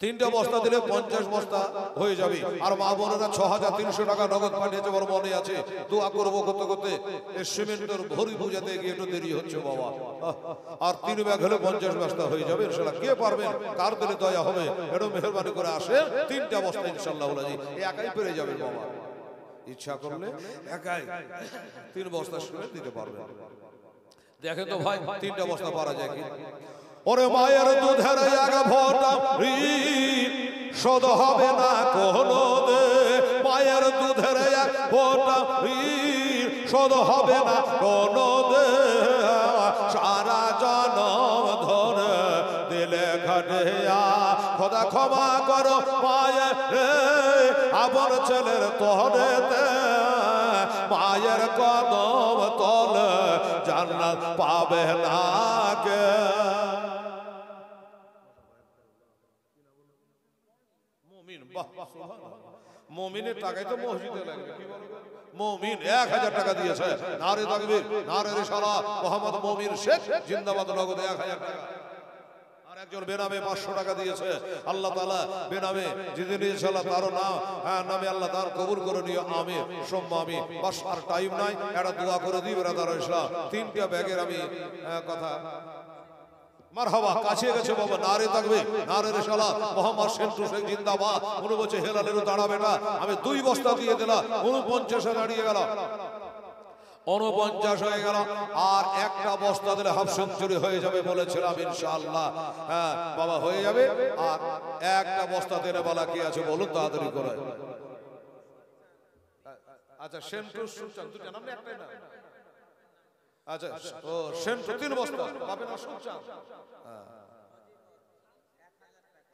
3টা বস্তা দিলে 50 বস্তা হয়ে যাবে। আর মা বোনেরা 6300 টাকা নগদ পাঠিয়েছে, বড় মনে আছে। দোয়া করবো করতে করতে এই সিমেন্টের ভরি বুঝাতে গিয়ে একটু দেরি হচ্ছে বাবা। আর 3 ব্যাগ হলে 50 বস্তা হয়ে যাবে ইনশাআল্লাহ। কে পারবেন, কার দিলে দয়া হবে, একটু মেহেরবানি করে আসে। 3টা বস্তা ইনশাআল্লাহ বলাজি একাই পেরে যাবেন বাবা। ইচ্ছা করলে একাই 3 বস্তা সিমেন্ট দিতে পারবেন। দেখেন তো ভাই 3টা বস্তা পারা যায় কি? ওরে মায়ের দুধের এক ফোঁটা ঋণ শোধ হবে না কোনো দিন। মায়ের দুধের এক ফোঁটা ঋণ শোধ হবে না কোনো দিন। সারা জনম ধরে দিলে ঘটিয়া খোদা ক্ষমা করো মায়ের আপন ছেলের তোহরেতে। মায়ের কদম তলে জান্নাত পাবে না কে। মুমিনের টাকায় তো মসজিদে লাগবে। কি বলবো, মুমিন 1000 টাকা দিয়েছে। নারে তাকবীর, নারে রিসালাত। মোহাম্মদ মুমিন শেখ জিন্দাবাদ, নগদ 1000 টাকা। আর একজন বেনামে 500 টাকা দিয়েছে। আল্লাহ তাআলা বেনামে যিনি দিয়েছে আল্লাহ তার নামে আল্লাহ তার কবুল করে নিও, আমিন সুম্মা আমিন। বাস আর টাইম নাই, একটা দোয়া করে দিই ব্রাদার ইসলাম। 3টা ব্যাগের আমি কথা মারহাবা কাছে গেছে বাবা। নারে তাকবীর, নারে রিসালাত। মোহাম্মদ সেন্টু শেখ জিন্দাবাদ। উনি বলছে হেলালেরও দাঁড়াবে না। আমি 2 বস্তা দিয়ে দিলাম, 49 দাঁড়িয়ে গেল, 49 হয়ে গেল। আর একটা বস্তা দিলে হাফ সেঞ্চুরি হয়ে যাবে বলেছিলাম ইনশাআল্লাহ। হ্যাঁ বাবা হয়ে যাবে। আর একটা বস্তা দিলে বলা কি আছে বলুন তাড়াতাড়ি করে। আচ্ছা সেন্টু সুচান, দুটো নাম না, একটাই না? আচ্ছা ও সেন্টু 3 বস্তা পাবে না সুচান।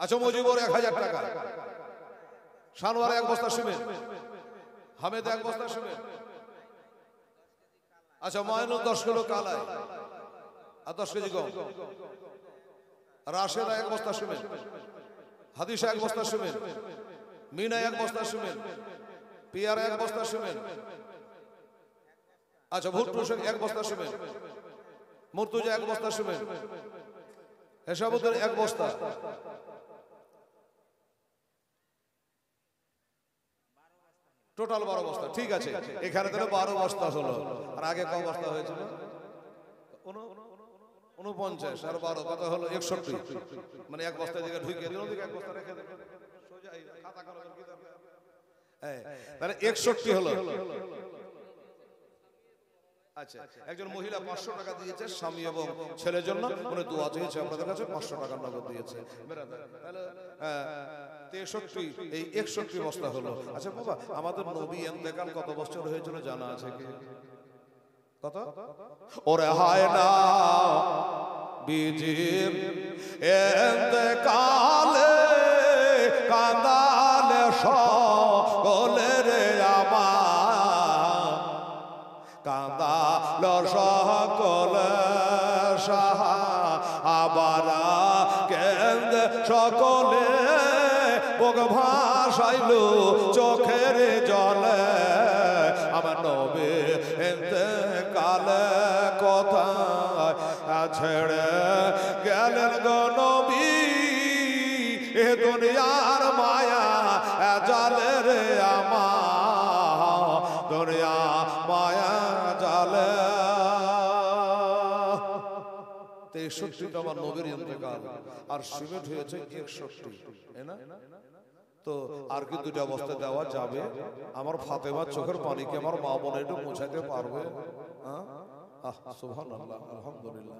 আচ্ছা মুজিবর 1000 টাকা। শানওয়ার 1 বস্তা সিমেন্ট। হামেদ 1 বস্তা সিমেন্ট। আচ্ছা মাইনুল 10 কিলো কালাই আর 10 কেজি গম। রাশেদা 1 বস্তা সিমেন্ট। হাদিসা 1 বস্তা সিমেন্ট। মিনা 1 বস্তা সিমেন্ট। পিয়ারা 1 বস্তা সিমেন্ট। আচ্ছা ভুট্টো এক বস্তা সিমেন্ট, মুর্তুজা এক বস্তা সিমেন্ট, এসবের এক বস্তা, টোটাল 12 বস্তা। ঠিক আছে, এখানে তাহলে 12 বস্তা হলো। আর আগে কত বস্তা হয়েছিল? 49 আর 12 কত হলো? 61। মানে এক বস্তা দিকে ঢুকিয়ে দিল, ওদিকে এক বস্তা রেখে দিল, সোজা এই খাতা কলমের কি দরকার? তাহলে 61 হলো। আচ্ছা, একজন মহিলা 500 টাকা দিয়েছে স্বামী এবং ছেলের জন্য, উনি দোয়া চেয়েছে আপনাদের কাছে, 500 টাকা নগদ দিয়েছে। তাহলে 63, এই 61 বস্তা হলো। আচ্ছা বাবা, আমাদের নবী ইন্তেকাল কত বছর হয়েছিল জানা আছে কি? কত? ওরে হায় না বিজির ইন্তেকালে কাঁদালে সকলে রে আমার, কাঁদাল সকলে সাহাবারা কেন্দ্রে সকলে বুক ভাসাইল চোখের জলে। আমার নবী ইন্তেকালে কোথায় ছেড়ে গেলেন গো নবী, এ দুনিয়ার মায়া জালে রে আমার, দুনিয়া মায়া জালে। 63টা আমার নবীর ইন্তেকাল, আর সিমেন্ট হয়েছে 61, তাই না? তো আর কি 2টা বস্তা দেওয়া যাবে? আমার ফাতেমার চোখের পানিকে আমার মা বোন একটু মুছাতে পারবে? সুবহানাল্লাহ, আলহামদুলিল্লাহ।